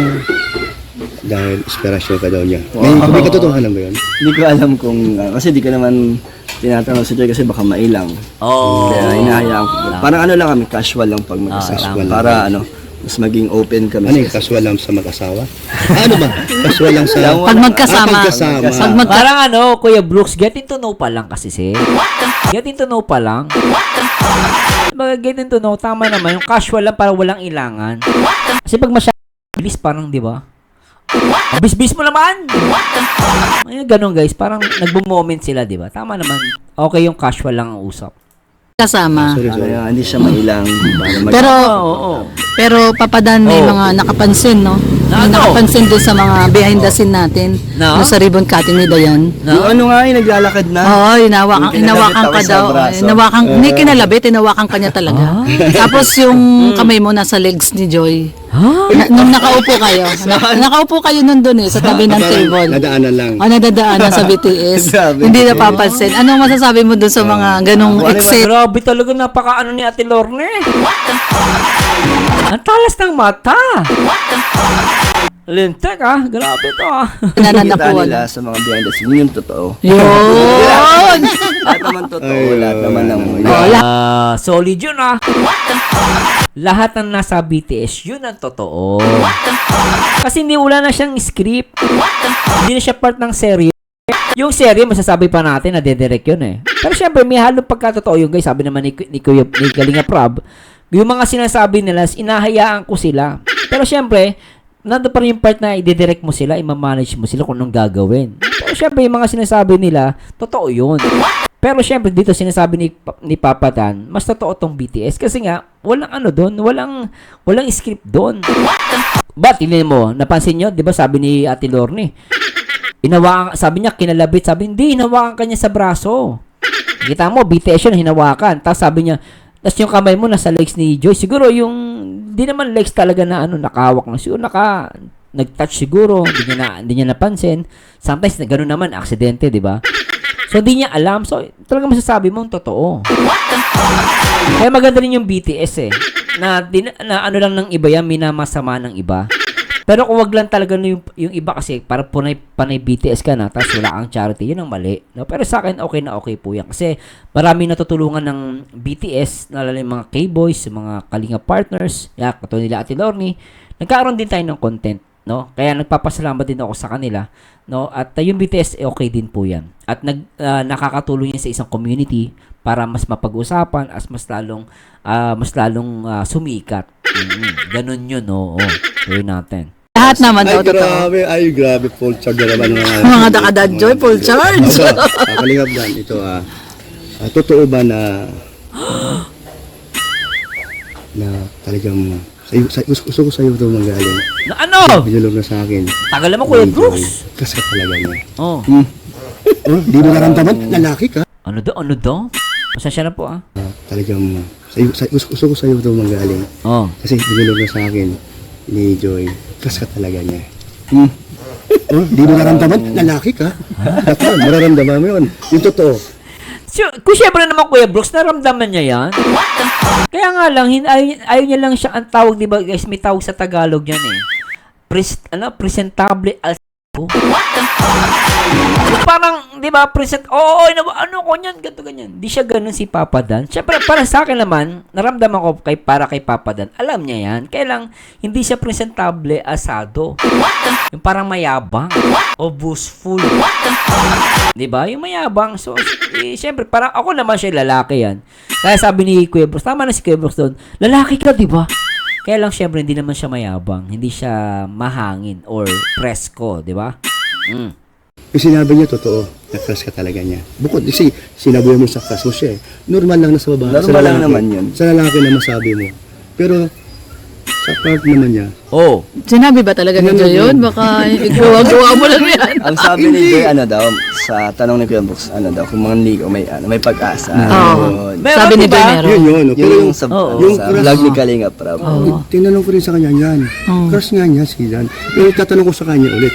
dahil inspirasyon ka daw niya. May katotohanan ba yun? Hindi ko alam kung, kasi di ko naman tinatanong si Joy kasi baka mailang. Kaya hinahayaan ko. Parang lang kami, casual lang pag mag-asawa. Para mas maging open kami. Ano yung casual lang sa mag-asawa? Ano ba? Casual lang sa... Pag magkasama. Pagkasama. Parang Kuya Brooks, getting to know pa lang kasi Getting to know pa lang. Mga ganyan to, no? Tama naman. Yung casual lang para walang ilangan. Kasi pag masyadong bilis, parang, di ba? Bis-bis mo naman! Ayun, ganun guys. Parang nagbo-moment sila, di ba? Tama naman. Okay yung casual lang ang usap. Kasama. Kaya hindi siya mailang para Pero, Oo. pero papadan may Oo. mga nakapansin, no? May ano? nakapansin doon sa mga behind the scene natin. Na? Doon sa ribbon cutting ni Dayan. Yung ano nga yung naglalakad na. Oo, hinawakan, Yung kinalabit hinawakan ako ka sa daw. braso. Hindi kinalabit, hinawakan ka niya talaga. Tapos yung kamay mo nasa legs ni Joy. Nung nakaupo kayo. Nakaupo kayo nun doon sa tabi ng table. Nadaanan lang. O nadadaanan sa BTS. Grabe. Hindi napapansin. Anong masasabi mo doon sa mga ganong eksena? Grabe talaga, napaka-ano ni Ate Lorne. Ang talas ng mata. Lintek grabe to Kita Nananakuan. nila sa mga behind the scene, yun yung totoo. Yun! Lahat naman totoo, lahat naman ng solid yun Lahat ng nasa BTS, yun ang totoo. Kasi hindi wala na siyang script. Hindi na siya part ng serye. Yung serye, masasabi pa natin na dedirect yun Pero syempre, may halong pagkatotoo yung guys. Sabi naman ni Kalinga Prab, yung mga sinasabi nila, inahayaan ko sila. Pero syempre, nando pa rin yung part na i-direct mo sila, i-manage mo sila kung anong gagawin. Pero syempre, yung mga sinasabi nila, totoo yun. Pero syempre, dito sinasabi ni Papa Dan, mas totoo tong BTS. Kasi nga, walang ano doon, walang script doon. Ba't, tingnan mo, napansin nyo, di ba sabi ni Ate Lorne, sabi niya, kinalabit, sabi, hindi, hinawakan kanya sa braso. Kita mo, BTS yun, hinawakan. Tapos sabi niya, tapos yung kamay mo nasa legs ni Joy. Siguro yung, di naman legs talaga na nakawak na. Siguro nag-touch siguro. Hindi niya napansin. Sometimes na gano'n naman, aksidente, di ba? So, di niya alam. So, talaga masasabi mo, totoo. Kaya maganda rin yung BTS na ano lang ng iba yan, minamasama ng iba. Pero kung wag lang talaga yung iba kasi para panay BTS ka na tapos wala kang charity, yun ang mali. No? Pero sa akin, okay na okay po yan. Kasi maraming natutulungan ng BTS, lalo yung mga K-Boys, yung mga Kalinga partners, katulad nila Ate Lorne, nagkaroon din tayo ng content. No? Kaya nagpapasalamat din ako sa kanila. No? At yung BTS, okay din po yan. At nakakatulong yan sa isang community para mas mapag-usapan at mas lalong sumikat. Ganun yun, oo. Gawin natin. Lahat naman daw totoo. Grabe, full charge na naman. Mga dakadad Joy, full charge. Kalingap Dan, ito totoo ba na talagang gusto ko sa'yo ito magaling. Na ano? Binulog na sa akin. Tagal naman, Kuya Brooks. Kasi talaga niya. Oh. Di mo naramdaman? Lalaki ka? Ano daw? Pasensya na po Talagang gusto ko sa'yo ito magaling. Oh. Kasi binulog na sa akin ni Joy. Kasi talaga niya. Di mo naramdaman? Lalaki ka? Mararamdaman mo yun. Yung totoo. Kung syempre naman, Kuya Brooks, naramdaman niya yan. Kaya nga lang, ayaw niya lang siya, ang tawag, di ba guys, may tawag sa Tagalog yan presentable as parang, di ba, ano ko niyan, ganyan. Di siya ganun si Papa Dan. Syempre, para sa akin naman, naramdaman ko para kay Papa Dan. Alam niya yan. Kaya lang, hindi siya presentable asado. Yung parang mayabang. O boastful. Di ba? Yung mayabang. So, syempre, parang ako naman siya lalaki yan. Kaya sabi ni Kuya Brooks, tama na si Kuya Brooks doon, lalaki ka, di ba? Kaya lang, syempre, hindi naman siya mayabang. Hindi siya mahangin or presko, di ba? Yung sinabi niya, totoo. Na-crush ka talaga niya. Bukod, kasi sinabi mo sa crush mo siya Normal lang na sa babae. Normal lang naman yun. Sa lalaki na masabi mo. Pero, sa part naman niya, Sinabi ba talaga ni Joy yun? Baka gawa mo lang yan. Ang sabi ni Joy, sa tanong ni Kuya Brooks, kung mga ligaw, may pag-asa. Oo. Yun. Sabi ni Joy meron. yun. Pero Yung sa vlog ni Kalinga Prab. tinanong ko rin sa kanya yan. Crush nga niya si Dan. Pero tatanong ko sa kanya ulit.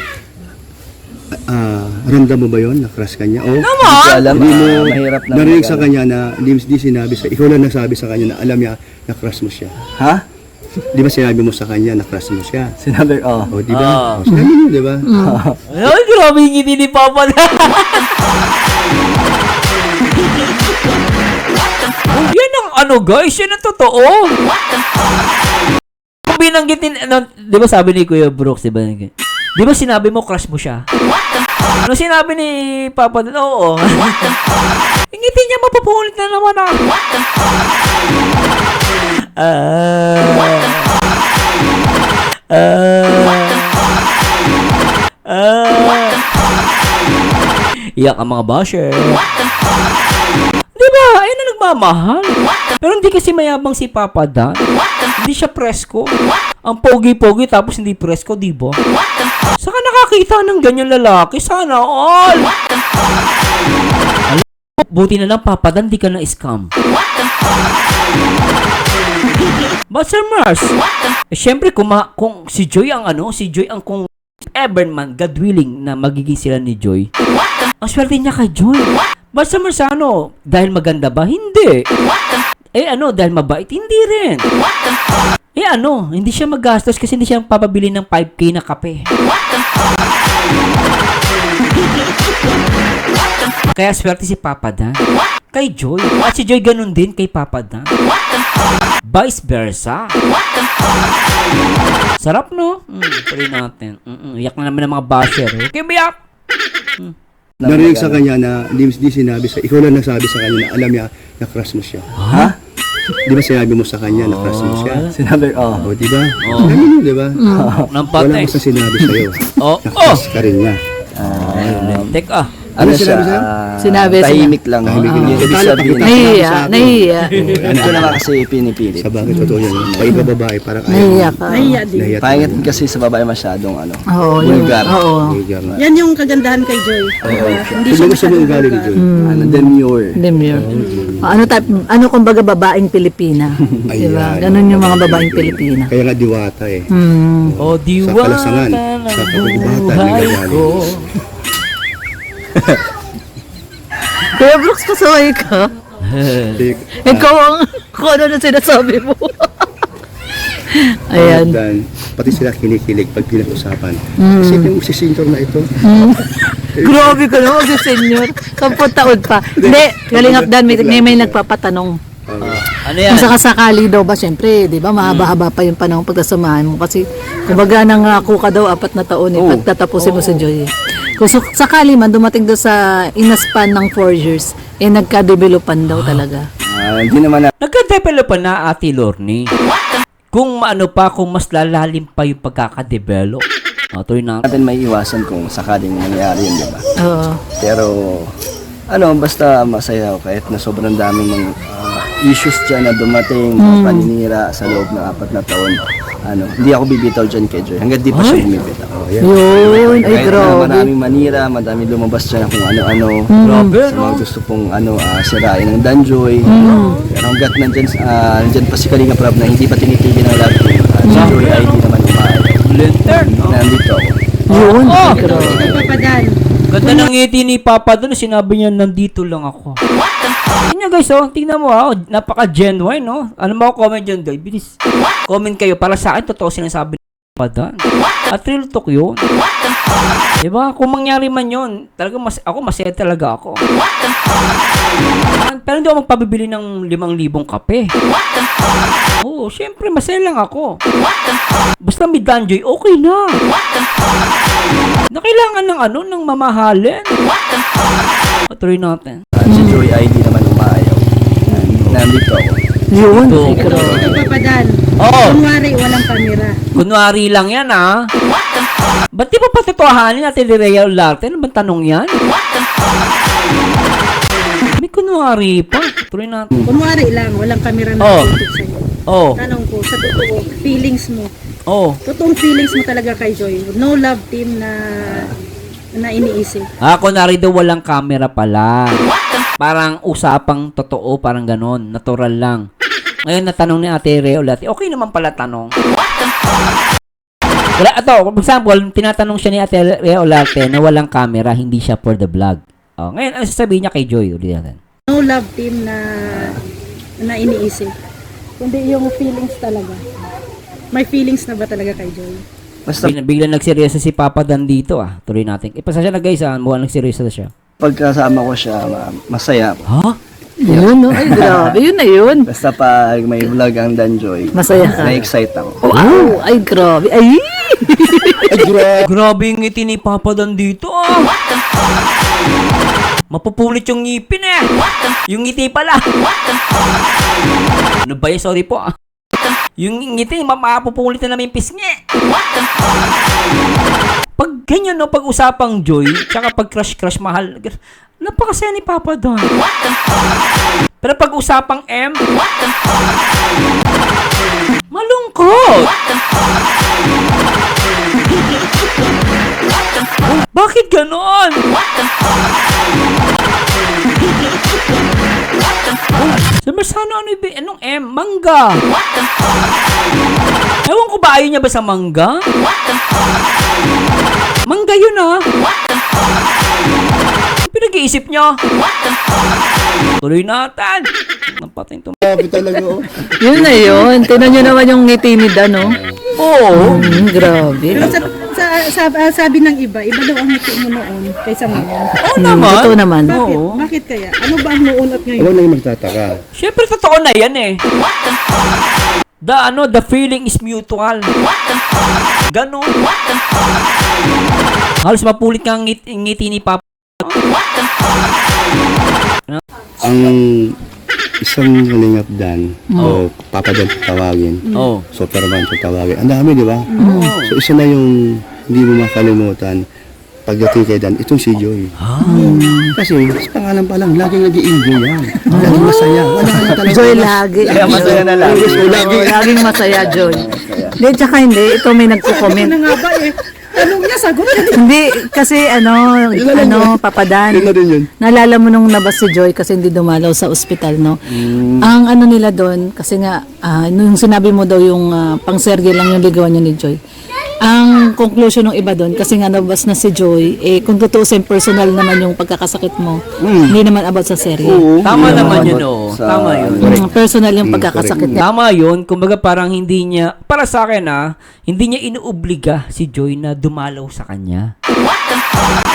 Ramdam mo ba yun? Na-crush ka niya? O, Hindi ko alam, mahirap na narinig sa kanya na di sinabi sa, ikaw lang nagsabi sa kanya na alam niya na crush mo siya. Ha? Di ba sinabi mo sa kanya na crush mo siya? Sinabi, O, di ba? Sinabi mo, di ba? Ay, grabe yung ngiti ni Papa Dan. Yan ang guys, yan ang totoo. Kung binanggitin, di ba sabi ni Kuya Brooks, di ba sinabi mo crush mo siya? Ano sinabi ni Papa Dan? Oo. Ingiti niya, mapupulit na naman ah. Iyak ang mga basher. Diba? Ayun na nagmamahal. Pero hindi kasi mayabang si Papa Dan. Hindi siya presko. Ang pogi-pogi tapos hindi presko, diba? Saka nakakita ng ganyan lalaki. Sana all. Alam mo, buti na lang Papa Dan, di ka na scam. But Sir Mars, syempre kung si Joy ang kung ever man, God willing, na magiging sila ni Joy, ang swerte niya kay Joy. But Sir Mars, dahil maganda ba? Hindi. Dahil mabait? Hindi rin. Hindi siya magastos kasi hindi siya papabili ng 5K na kape. Kaya swerte si Papa Dan kay Joy. At si Joy ganun din kay Papa Dan. Vice versa. Sarap, no? Pwede natin. Iyak na naman ng mga basher. Okay, biyak? Narinig sa kanya na di sinabi sa, ikaw lang nagsabi sa kanya na alam niya na crush mo siya. Ha? Di ba sinabi mo sa kanya na crush mo siya? Sinabi, O, di ba? Ganun, di ba? Wala Nampatay. ko sa sinabi sa'yo. Na-crush ka rin niya. Teka. Ano siya? sinabi sa'yo? Sinabi Tahimik lang. Tahimik lang. Ibig sabihin, Nahiya. hindi ko naman kasi pinipilit. Sa bakit totoo yan? Pag iba babae, parang Nahiya ka. Nahiya din. Nahiya Pangit kasi sa babae masyadong Oo, yun. vulgar. Oo. Yan yung kagandahan kay Joy. Hindi siya Sino gusto mo yung ugali ni masyadong Joy? Demure. Demure. Ano kumbaga babaeng Pilipina? Diba? Ayan. Ganun yung mga babaeng Pilipina. Kaya nga diwata eh. O Sa diwata kalasangan, ng sa kagubatan, buhay nagagaling. ko. Kuya Brooks, pasaway ka. Ikaw kung ano na sinasabi mo. Ayan. Dan, pati sila kinikilig pag pinag-usapan. Isipin mo si Sintor na ito. Grabe ka naman si Senyor. 10 taon pa. Hindi, Kalingap Dan, may nagpapatanong. Ano yan? Kung sakasakali daw ba, syempre, di ba, mahaba-haba pa yung panahon pagkasamahan mo. Kasi, kumbaga, nangako ka daw 4 na taon pagtatapusin mo si Joy. Kung sakali man dumating doon sa inaspan ng 4 years, nagka-developan daw talaga. Hindi naman na Nagka-develop na Ate Lorne. Kung kung mas lalalim pa yung pagkaka-develop. Tuloy na. natin may iwasan kung sakaling mangyari yun, di ba? Oo. Pero, basta masaya ako kahit na sobrang daming mga issues dyan na dumating, mga paninira sa loob ng 4 na taon. Hindi ako bibitaw dyan kay Joy. Hanggang di pa siya bumibitaw. Yun, ay Kahit na grabe. maraming manira, madaming lumabas dyan kung ano-ano. Grabe, Sa mga gusto pong sirain ng Danjoy. Pero hanggat nandyan pa si Kalinga Prab na hindi pa tinitigil ng lahat. Si Joy ay di naman umaayos. Lantern. Nandito ako. Yun, ay Ito grabe. papadan. Ganda ng ngiti ni Papa doon. Sinabi niya, nandito lang ako. Tingnan guys, tingnan mo napaka-genuine, no? Ano mo comment dyan, guys? Bilis. Comment kayo. Para sa akin, totoo sinasabi ni Papa Dan. At real talk yun. Diba? Kung mangyari man yun, talaga masaya talaga ako. Pero hindi ako magpabibili ng 5,000 kape. Oo, syempre, masaya lang ako. Basta may Danjoy, okay na. Na kailangan ng mamahalin. Patuloy natin. Si Joy ay di naman umaayos. Nandito ako. Yun, ay Ito grabe. papadan. Oo. Kunwari, walang kamera. Kunwari lang yan, Ba't di ba patutuhanin natin ni Rhea Olarte? Ano bang tanong yan? May kunwari pa. Tuloy natin. Kunwari lang, walang kamera na Oh. tutok sa'yo. Oh, Tanong ko, sa totoo, feelings mo. oh. Totoong feelings mo talaga kay Joy. No love team na iniisip. Kunwari daw walang camera pala. Parang usapang totoo, parang ganon. Natural lang. Ngayon natanong ni Ate Rhea Olarte, okay naman pala tanong. Wala, for example, tinatanong siya ni Ate Rhea Olarte na walang camera, hindi siya for the vlog. Ngayon, ano sasabihin niya kay Joy? Ulit natin. No love team na iniisip. Kundi yung feelings talaga. May feelings na ba talaga kay Joy? Basta Bigla nagseryoso si Papa Dan dito, Tuloy natin. Ipasasya na guys, mukhang nagseryoso na siya. pagkasama ko siya, masaya. Ha? Yun, no? Ay, grabe. Yun na yun. Basta pag may vlog ang Danjoy, Masaya ka. na-excite ako. Wow! Ay, grabe. Ay! Grabe yung ngiti ni Papa Dan dito, Mapupulit yung ngipin eh. Yung ngiti pala. Ano ba yun? Sorry po. Yung ngiti, mapupulit na namin pisngi. Pag ganyan, no, pag usapang joy, tsaka pag crush mahal, napakasaya ni Papa doon. Pero pag usapang M, malungkot. Bakit ganon? Sabi sana anong M? Mangga. Ewan ko ba ayaw niya ba sa mangga? Mangga yun ah. Pinag-iisip niya. Tuloy natin. Napatay ito. Grabe talaga, oh. Yun na yun. Tinan nyo naman yung ngiti ni Dan, no? Oo. Grabe. Pero sabi ng iba daw ang ngiti mo noon kaysa ngayon. Oo naman. Totoo naman. Bakit? Oo. Bakit kaya? Ano ba ang noon at ngayon? Huwag na yung magtataka. Siyempre, totoo na yan eh. The feeling is mutual. Ganon. Halos mapulit kang ngiti ni Papa. Ang isang Kalingap Dan, o Papa Dan tawagin, Oh. Superman tawagin. Ang dami, di ba? So, isa na yung hindi mo makalimutan pagdating kay Dan, itong si Joy. Kasi sa pangalan pa lang, laging nag-i-enjoy yan. Laging masaya. Wala ka talaga. Joy lagi. Kaya masaya na lang. Laging masaya, Joy. Hindi, tsaka hindi. Ito may nagko-comment. Ano nga ba eh? Tanong niya, sagot niya. Hindi, kasi Papadan. Yun na rin yun. Naalala mo nung nabas si Joy kasi hindi dumalaw sa ospital, no? Ang ano nila doon, kasi nga, nung sinabi mo daw yung pang-serye lang yung ligawan niya ni Joy. Ang conclusion ng iba doon, kasi nga nabas na si Joy, kung tutuusin personal naman yung pagkakasakit mo, hindi naman about sa serye. Tama naman yun, oh. Sa- Tama yun. Personal yung pagkakasakit niya. Tama yun. Kumbaga parang hindi niya, para sa akin hindi niya inuobliga si Joy na dumalaw sa kanya.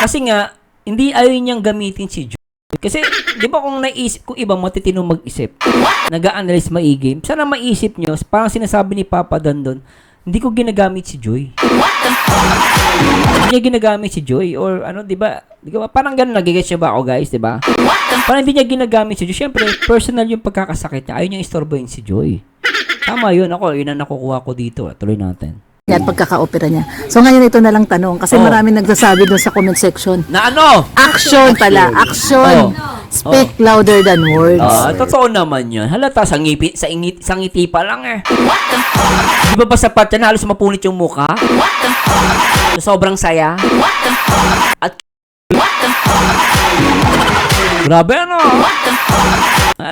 Kasi nga, hindi ayaw niyang gamitin si Joy. Kasi, di ba kung iba matitino mag-isip, nag-a-analyze maigi, sana maisip niyo, parang sinasabi ni Papa Dan doon, hindi ko ginagamit si Joy. Hindi niya ginagamit si Joy or di ba? Parang ganun nagigets niya ba ako, guys, di ba? Parang hindi niya ginagamit si Joy. Siyempre, personal yung pagkakasakit niya. Ayaw niyang istorbohin si Joy. Tama yun. Yun ang nakukuha ko dito. Tuloy natin. Yan, pagkaka-opera niya. So ngayon ito na lang tanong, kasi maraming nagsasabi doon sa comment section. Na ano? Action pala, action. Speak louder than words. Totoo naman yun. Halata, sa ngiti pa lang eh. Di ba sapat yan? Halos mapunit yung mukha? Sobrang saya. At grabe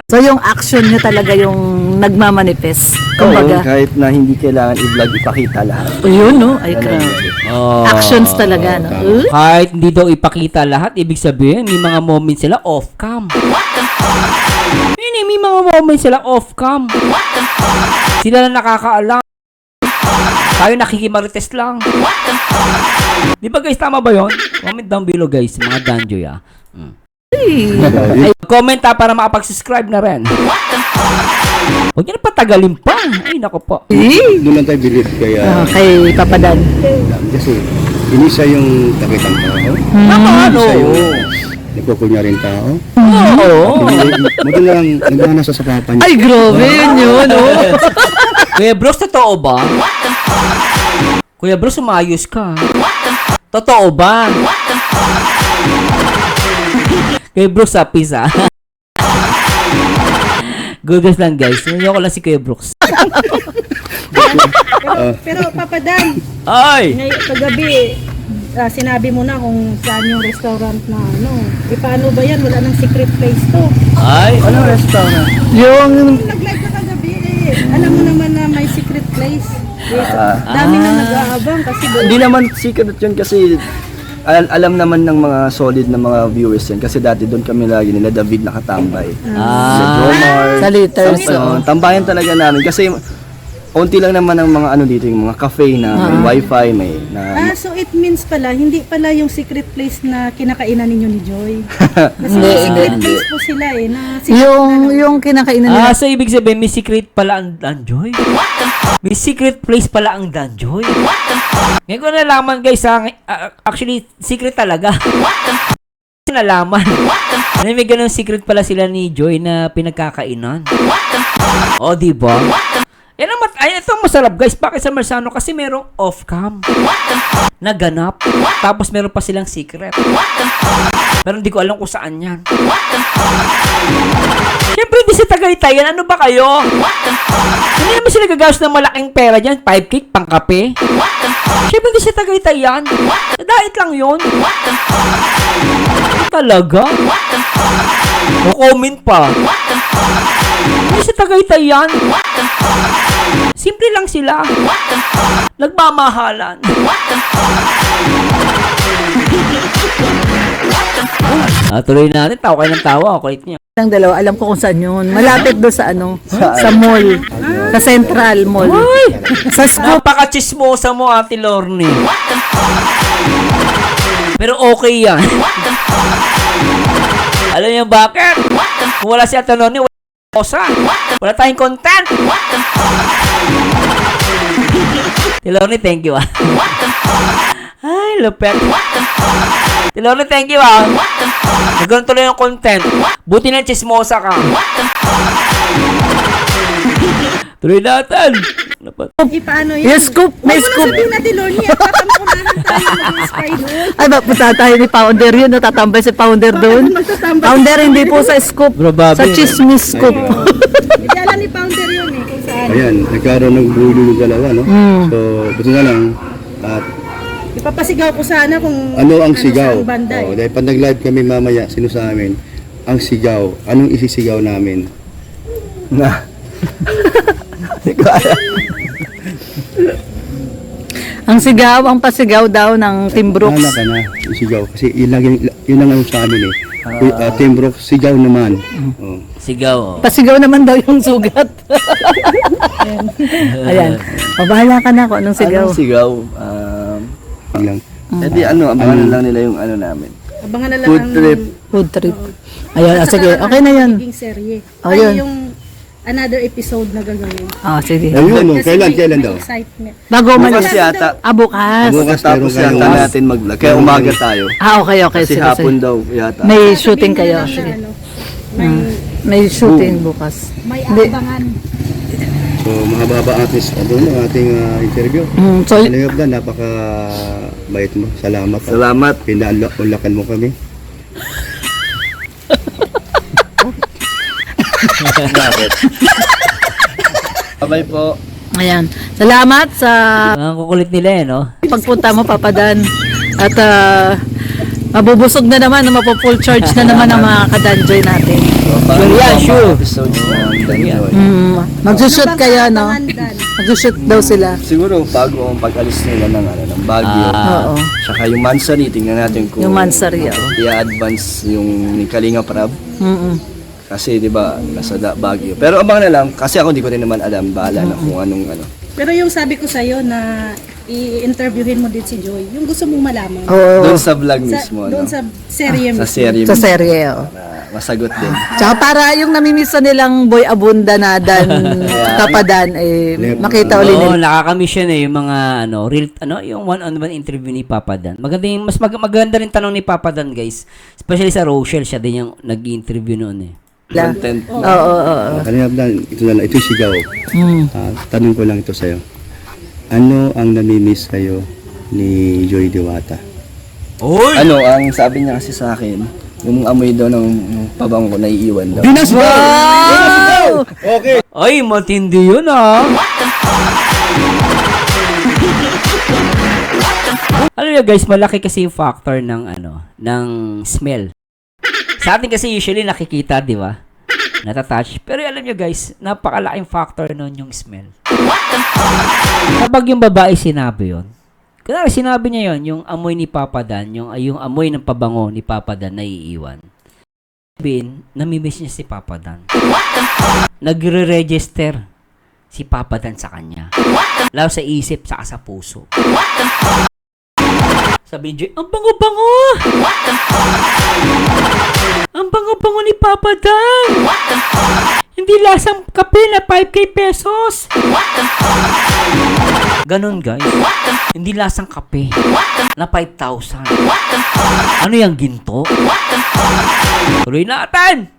So yung action niya talaga yung nagmamanifest. Oo, Kumbaga, kahit na hindi kailangan i-vlog, ipakita lahat. yun no? Ay, grabe. Actions talaga, no? Kahit hindi daw ipakita lahat, ibig sabihin, may mga moments sila off-cam. May mga moments sila off-cam. Sila na nakakaalam. Tayo nakikimarites lang. Di ba guys, tama ba yun? Comment down below guys, mga Danjoy Ay, comment para makapag-subscribe na rin. Huwag niyo na patagalin pa. Ay, nako po. Doon lang tayo believe kaya, Kay Papadan. kasi inisa yung takitang tao. Tama, Isa yung nagkukunya rin tao. Oo. Buti na lang, nagmana sa sapapan niya. Ay, grabe yun, oh. Kuya Bros, totoo ba? Kuya Bros, umayos ka. Totoo ba? Kuya Bros, apis Goodness lang guys. Nandiyan ko lang si Kuya Brooks. Pero Papa Dan, Ay! ngayon kagabi, sinabi mo na kung saan yung restaurant na paano ba yan? Wala nang secret place to. Ay! Anong restaurant? Yung, Nag-live na kagabi alam mo naman na may secret place. Dami na nag-aabang kasi doon. Hindi naman secret yun kasi alam naman ng mga solid na mga viewers yan kasi dati doon kami lagi nila David nakatambay. Sa Jomar. Sa liters, Tambayan talaga namin kasi onti lang naman ang mga dito, yung mga cafe na may wifi, may So it means pala, hindi pala yung secret place na kinakainan ninyo ni Joy. Kasi Hindi, may secret hindi. place po sila na secret yung kinakainan nila. So ibig sabihin, may secret pala ang Danjoy? May secret place pala ang Danjoy? Ngayon ko nalaman guys, actually, secret talaga. nalaman. Ano, may ganun secret pala sila ni Joy na pinagkakainan. O, diba? Ay, ito masarap guys. Bakit sa Marzano? Kasi merong off-cam na ganap. Tapos meron pa silang secret. Pero hindi ko alam kung saan yan. Siyempre, hindi si Tagaytay yan. Ano ba kayo? Hindi naman sila gagastos ng malaking pera dyan. 5 cake, pang kape. Siyempre, hindi si Tagaytay yan. Dahit lang yun. Talaga? O comment pa. Hindi si Tagaytay yan. Simple lang sila. Nagmamahalan. Tuloy natin. Tawa kayo ng tawa. Kulit niya. Ang dalawa, alam ko kung saan yun. Malapit doon sa sa mall. Sa Central Mall. Sa Scoop. Napaka-chismosa mo, Ate Lorne. Pero okay yan. Alam niyo bakit? Kung wala si Ate Lorne, wala tayong content. Ate Lorne, thank you. Ay, lupet. Ate Lorne, thank you. Nagano'n tuloy yung content. Buti na chismosa ka. Tuloy natin. Paano yun? Yung Scoop. May Scoop. Sabihin natin, Lorne, at baka makunahan tayo mag-inspire doon. Ay, mapunta tayo ni Founder yun. Natatambay si Founder doon. magtatambay? Founder, hindi po sa Scoop. Probable. Sa Chismis Scoop. Hindi alam ni Founder yun eh, kung saan. Ayan, nagkaroon ng gulo ng dalawa, no? So, buti na lang. At Ipapasigaw ko sana kung ano ang sigaw? saan banda eh. Dahil pag nag-live kami mamaya, sino sa amin, ang sigaw. Anong isisigaw namin? Na. Hindi ko alam. Ang sigaw, ang pasigaw daw ng Team Brooks. Wala ka na, isigaw. Kasi yun lang ang sa amin eh. Team Brooks, sigaw naman. Oh. Sigaw. Pasigaw naman daw yung sugat. Ayan. Pabahala ka na kung anong sigaw. Anong sigaw? Yun lang. Hindi abangan na lang nila yung ano namin. Abangan na lang Food ang trip. Food trip. Ayun, At sige. saka Okay na yun. magiging serye. Oh, Ay, yun. yung another episode na gagawin. Sige. Ayun, no? Kasi Kailan may daw? excitement. Bago Bukas umalis. yata. Bukas. Bukas Tapos meron yata kayong- natin mag-vlog. Kaya umaga tayo. Okay. Kasi Sige, hapon sige. daw yata. May shooting Sabihin kayo. na lang Sige. na, may, May shooting bukas. may Hindi. abangan. So, mahaba ang ating interview. So, Ano yung napaka bait mo. Salamat. Salamat. Pinulakan mo kami. Bakit? Bye po. ayan. Salamat sa Ang kukulit nila eh, no? pagpunta mo, Papadan. At mabubusog na naman, mapo-full charge na naman ang mga kadanjoy natin. Yeah, sure. Episodes na Danjoy. Magsushoot Ano bang kaya, no? aabangan, Dan? Magsushoot daw sila. Siguro bago ang pag-alis nila ng Baguio. Oo. Tsaka yung Mansari, tingnan natin kung Yung Mansari, oo. i-advance yung ni Kalinga Prab. Mm-mm. Kasi 'di ba nasa Baguio. Pero abangan na lang kasi ako hindi ko rin naman alam bahala na kung anong ano. Pero yung sabi ko sa'yo na i-interviewin mo din si Joy, yung gusto mong malaman. Oo. Doon sa vlog mismo Doon ano. sa serye Sa mismo. serye Sa mismo, serye, oh. na masagot din. Tsaka para yung namimiss na nilang Boy Abunda na Dan Kapadan, makita ulit Oo, nila. nakaka-miss yun eh, yung mga, real, yung one-on-one interview ni Papa Dan. Maganda yung, maganda rin tanong ni Papa Dan, guys. Especially sa Rochelle, siya din yung nag-interview noon eh. Content. Oo. Kanina ito na lang. Ito yung sigaw. Tanong ko lang ito sa'yo. Ano ang namimiss sa'yo ni Joy Diwata? Ano, ang sabi niya kasi sa akin, yung amoy daw ng pabango ko naiiwan daw. Wow! Ay, matindi yun ah. Alam niyo guys, malaki kasi yung factor ng ng smell. Sa atin kasi usually nakikita, di ba? Natatouch. Pero alam niyo guys, napakalaking factor nun yung smell. Kapag yung babae sinabi yon, kunwari sinabi niya yon, yung amoy ni Papa Dan, yung amoy ng pabango ni Papa Dan na iiwan. Sabihin, namimiss niya si Papa Dan. Nagre-register si Papa Dan sa kanya. Lalo sa isip, saka sa puso. Sabi niya, ang bango-bango! Ang bango-bango ni Papa Dan! Hindi hindi lasang kape na 5k pesos. Ganon guys. Hindi lasang kape na 5,000. Ano yung ginto? Tuloy natin.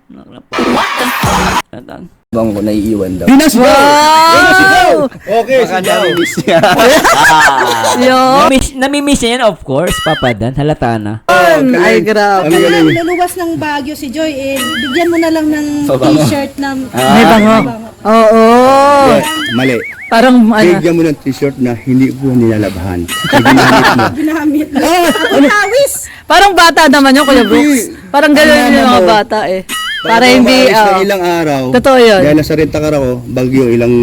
Bang ko naiiwan daw. Wow! Okay, Baka si Daw. nami-miss niya. Yun. Namimiss niya yan, of course, Papa Dan. Halata na. Ay, grabe. Ang galing. Luluwas ng Baguio si Joy, bigyan mo na lang ng Pabango. t-shirt na May bango. Oo. Mali. Parang ano. Bigyan mo ng t-shirt na hindi po nilalabahan. Ginamit mo. ginamit. Ako nawis! Parang bata naman yun, Kuya Brooks. Parang gano'n yung mga bata eh. Para hindi, Umalis ng ilang araw. Totoo yun. Dahil nasa renta ko, bagyo, ilang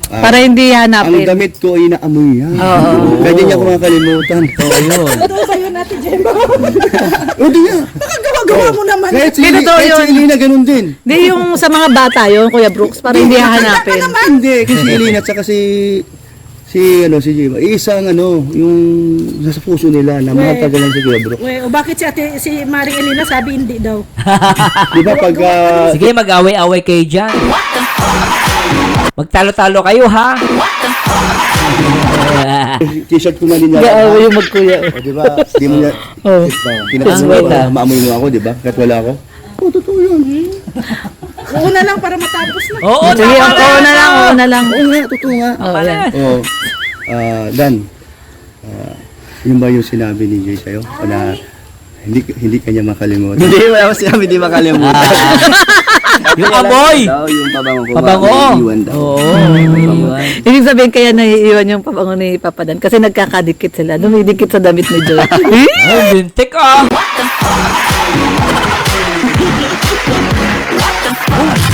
araw. Para hindi Ang hanapin. damit ko ay naamoy yan. Oo. Kaya di niya ko makakalimutan. Oo, yun. Totoo ba yun, Ate Gemma? O di nga. Nakagawa-gawa mo naman. Kahit si Hindi, totoo yun. Elena ganun din. Hindi yung sa mga bata yun, Kuya Brooks, para hindi hahanapin. Hindi, kasi si Elena at saka si Jiva, isang yung nasa puso nila na mahal talaga lang si Kuya Bro. O bakit si Maring Elena sabi hindi daw? Di ba pag Sige, mag-away-away kayo dyan. Magtalo-talo kayo, ha? t-shirt ko man din niya. Gaawa yung magkuya. O di ba? Di mo niya Oh. pinakasin Wait, mo, maamoy mo ako, di ba? Kahit wala ako. O, totoo yun. Oo na lang para matapos na. Oo, Sige, tama oo na lang, oo na lang. Oo nga, totoo nga. Oo, yan. O, Dan, yun ba yung sinabi ni Jay sa'yo? Na hindi kanya makalimutan. Hindi, wala ko sinabi, di makalimutan. Yung amoy! Daw, yung pabango ko. Pabango! Naiiwan daw. Oo, naiiwan. Ibig sabihin kaya naiiwan yung pabango ni Papa Dan kasi nagkakadikit sila. Dumidikit sa damit ni Joy. Ay, bintik ah!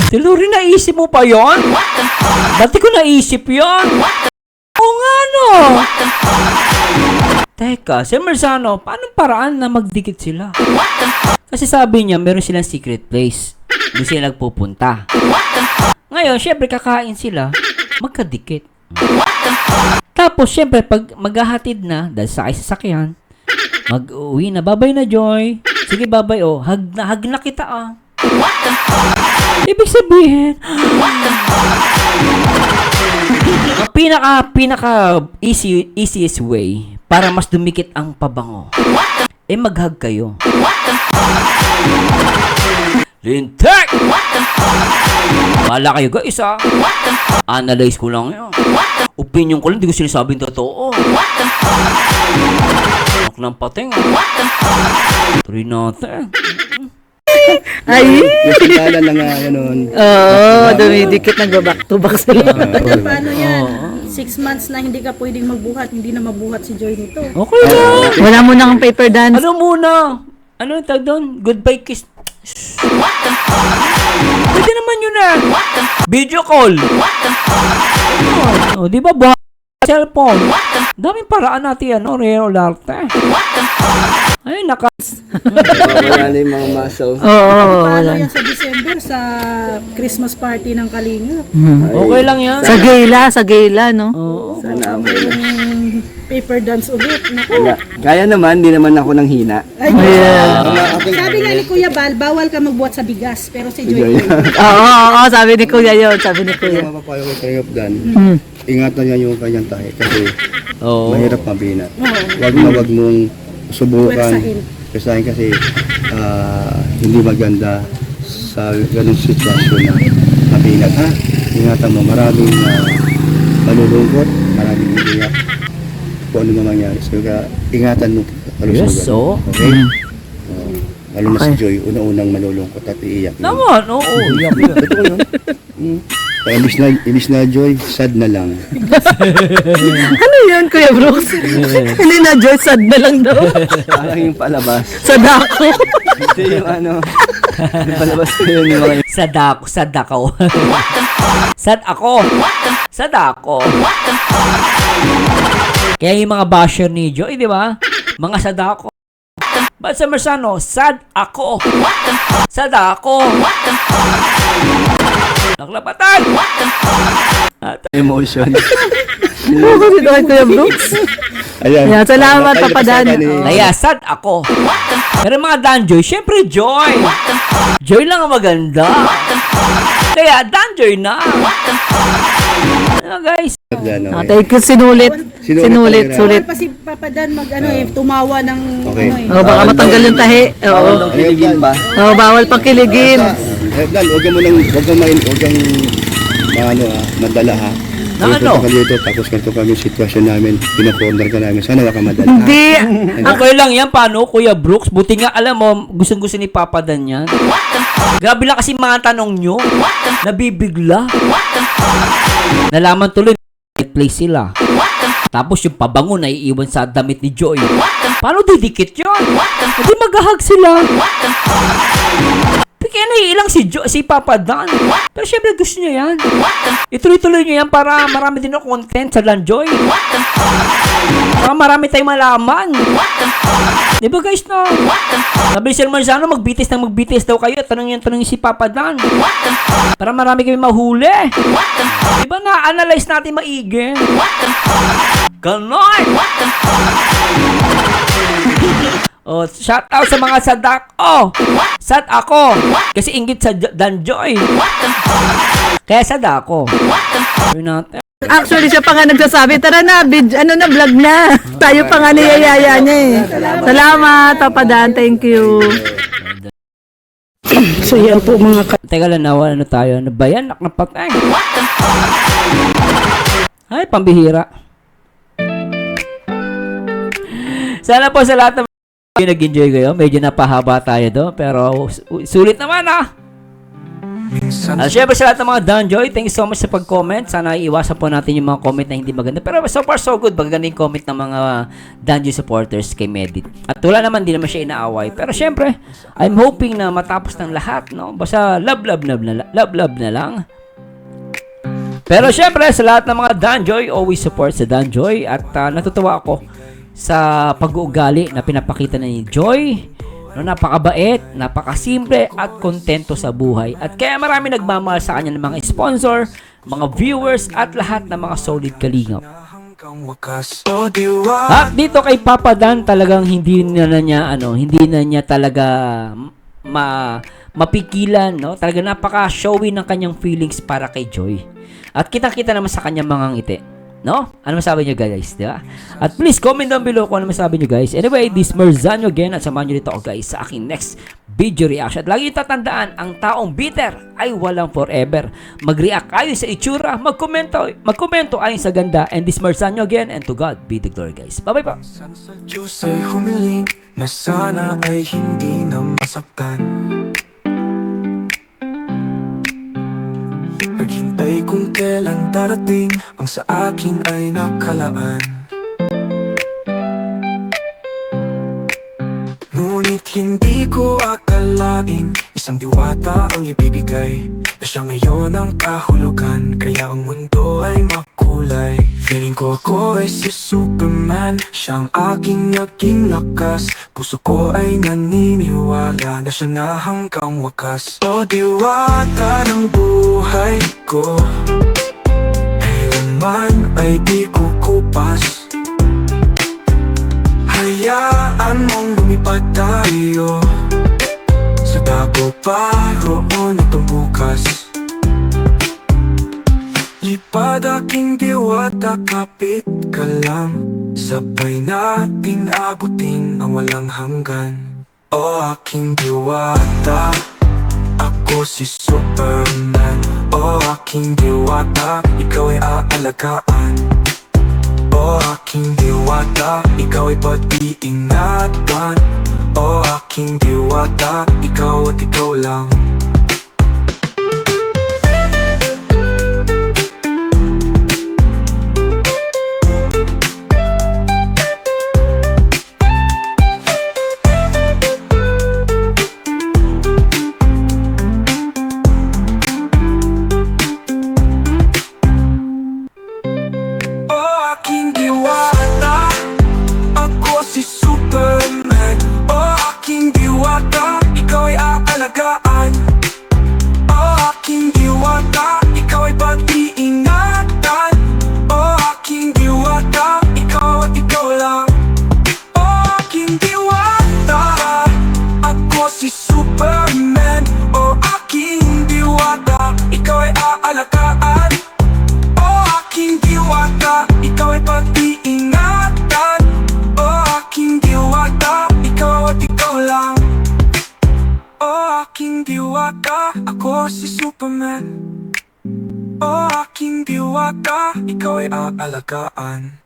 Si Lori, naisip mo pa yon? Dati ko naisip yon. Oo nga no. Teka, si Merzano, paano paraan na magdikit sila? Kasi sabi niya, meron silang secret place. Doon sila nagpupunta. Ngayon, syempre kakain sila, magkadikit. Tapos, syempre, pag maghahatid na, dahil sa sasakyan, mag-uwi na, babay na Joy. Sige, babay oh, hag na kita ah. Ibig sabihin, ang pinaka easiest way para mas dumikit ang pabango, mag-hug kayo. Lintek! Wala kayo guys ah. Analyze ko lang yun. Opinion ko lang, di ko sinasabing totoo. Nak ng pating. Tuloy natin. Ay! Yung sigala na nga, ganun. Oo, dumidikit, nagbaback to back sila. Paano yan? 6 months na hindi ka pwedeng magbuhat, hindi na mabuhat si Joy nito. Okay lang. Wala mo nang paper dance. Ano muna? Ano yung tag doon? Goodbye kiss. Pwede naman yun ah. Video call. O, di ba buhat cellphone? Daming paraan natin yan, Rero Larte. Ay, Wala na yung mga muscles. Oo, Paano wala. yan sa December sa Christmas party ng Kalinga? okay lang yan. Sa gala, no? Oo. Sana ako. Paper dance ulit. Naku. Kaya naman, di naman ako nang hina. Sabi nga ni Kuya Bal, bawal ka magbuhat sa bigas. Pero si Joy, Oo, sabi ni Kuya yun, sabi ni Kuya. Yung mapapayo kay Kayop Dan, ingatan niya yung kanyang tahi kasi Oo. mahirap mabinat. Wag mong subukan. Pwersahin. Kasi hindi maganda sa ganung sitwasyon na mabinat. Ha? Ingatan mo, maraming malulungkot, maraming iiyak. Kung ano man mangyari. So, ingatan mo kalusugan. Yes, so. Okay? Lalo na si Joy, una-unang malulungkot at iiyak. Naman, oo. Iyak yun. Totoo yun. Kaya imbis na Joy, sad na lang. Ano yun, Kuya Brooks? Hindi na Joy, sad na lang daw. Parang yung palabas. Sad ako. Ito yung yung palabas ko yun yung mga Sad ako. Sad ako. Kaya yung mga basher ni Joy, di ba? Mga sad ako. Ba't sa Merzano, sad ako. Naklapatan! emotion. Ano kasi ito kay Kuya Brooks? Ayan. Ayan, salamat, Tayo Papa Dan. napasada ni- Oo. Kaya sad ako. Pero mga Dan Joy, syempre Joy. Joy lang ang maganda. Kaya, Danjoy na! Ano guys? Ano, Thank you, sinulit. Sinulit, talaga. sulit. Pa si Papa Dan mag tumawa ng Okay. Baka matanggal yung tahi. Bawal Oo. lang kiligin pa. Bawal pang kiligin. Dan, huwag kang madala ha. Na Pupunta ano? ka dito, tapos ganito kami yung sitwasyon namin, pinakorder ka namin, sana waka madala. Hindi. Okay lang yan, paano, Kuya Brooks? Buti nga, alam mo, gustong-gusto ni Papa Dan yan. Grabe lang kasi mga tanong nyo. Nabibigla. Nalaman tuloy, place sila. Tapos yung pabango na iiwan sa damit ni Joy. Paano didikit yun? Hindi maghahag sila. Kaya naiilang si Papa Dan. Pero syempre gusto niya yan. Ituloy-tuloy niya yan para marami din ng content sa Danjoy. Saka marami tayong malaman. Di ba guys no? Sabi ni Sir Marzano, magbitis daw kayo. Tanongin si Papa Dan. Para marami kami mahuli. Di ba na-analyze natin maigi? Ganon! Oh, shout out sa mga sadak. Oh, sad ako. Kasi inggit sa Danjoy. Kaya sad ako. Actually, siya pa nga nagsasabi, tara na, vlog na. Tayo pa nga niyayaya niya eh. Salamat, Papa Dan. Thank you. So yan po mga Teka lang, ano tayo? Ano ba yan? Nakapatay. Ay, pambihira. Sana po sa lahat ng nag-enjoy kayo. Medyo napahaba tayo doon. Pero sulit naman Minsan Syempre sa lahat ng mga Danjoy, thank you so much sa pag-comment. Sana iwasan po natin yung mga comment na hindi maganda. Pero so far so good. Maganda yung comment ng mga Danjoy supporters kay Medit. At wala naman, di naman siya inaaway. Pero syempre, I'm hoping na matapos ng lahat, no? Basta love na lang. Pero syempre, sa lahat ng mga Danjoy, always support sa Danjoy. At natutuwa ako sa pag-uugali na pinapakita ni Joy. No, napakabait, napakasimple at kontento sa buhay. At kaya marami nagmamahal sa kanya ng mga sponsor, mga viewers at lahat ng mga solid kalingap. hanggang wakas o diwa. At dito kay Papa Dan talagang hindi na niya talaga mapigilan, no? Talaga napaka-showy ng kanyang feelings para kay Joy. At kitang-kita naman sa kanyang mga ngiti. No? Ano masabi nyo guys, di ba? At please comment down below kung ano masabi nyo guys. Anyway, this Marzano again at samahan nyo dito ako guys sa aking next video reaction. At lagi tatandaan, ang taong bitter ay walang forever. Mag-react ayon sa itsura, magkomento ayon sa ganda. And this Marzano again, and to God be the glory guys. Bye bye po. Sa Diyos ay humiling na sana ay hindi na masaktan. Naghintay kung kailan darating ang sa akin ay nakalaan. Ngunit hindi ko akalain isang diwata ang ibibigay, na siya ngayon ang kahulugan, kaya ang mundo ay makulay. Feeling ko ako ay si Superman, siyang aking naging lakas. Puso ko ay naniniwala na siya na hanggang wakas. O diwata ng buhay ko, kailanman ay di kukupas. Hayaan mong lumipad tayo sa tago pa roon itong bukas. Lipad aking diwata, kapit ka lang, sabay natin abutin ang walang hanggan. O aking diwata, ako si Superman. O aking diwata, ikaw ay aalagaan. O aking diwata, ikaw ay pag-iingatan. O aking diwata, ikaw at ikaw lang. Ikaw ko lang. Oh aking diwata, ako si Superman. Oh aking diwata, ikaw ay aalagaan.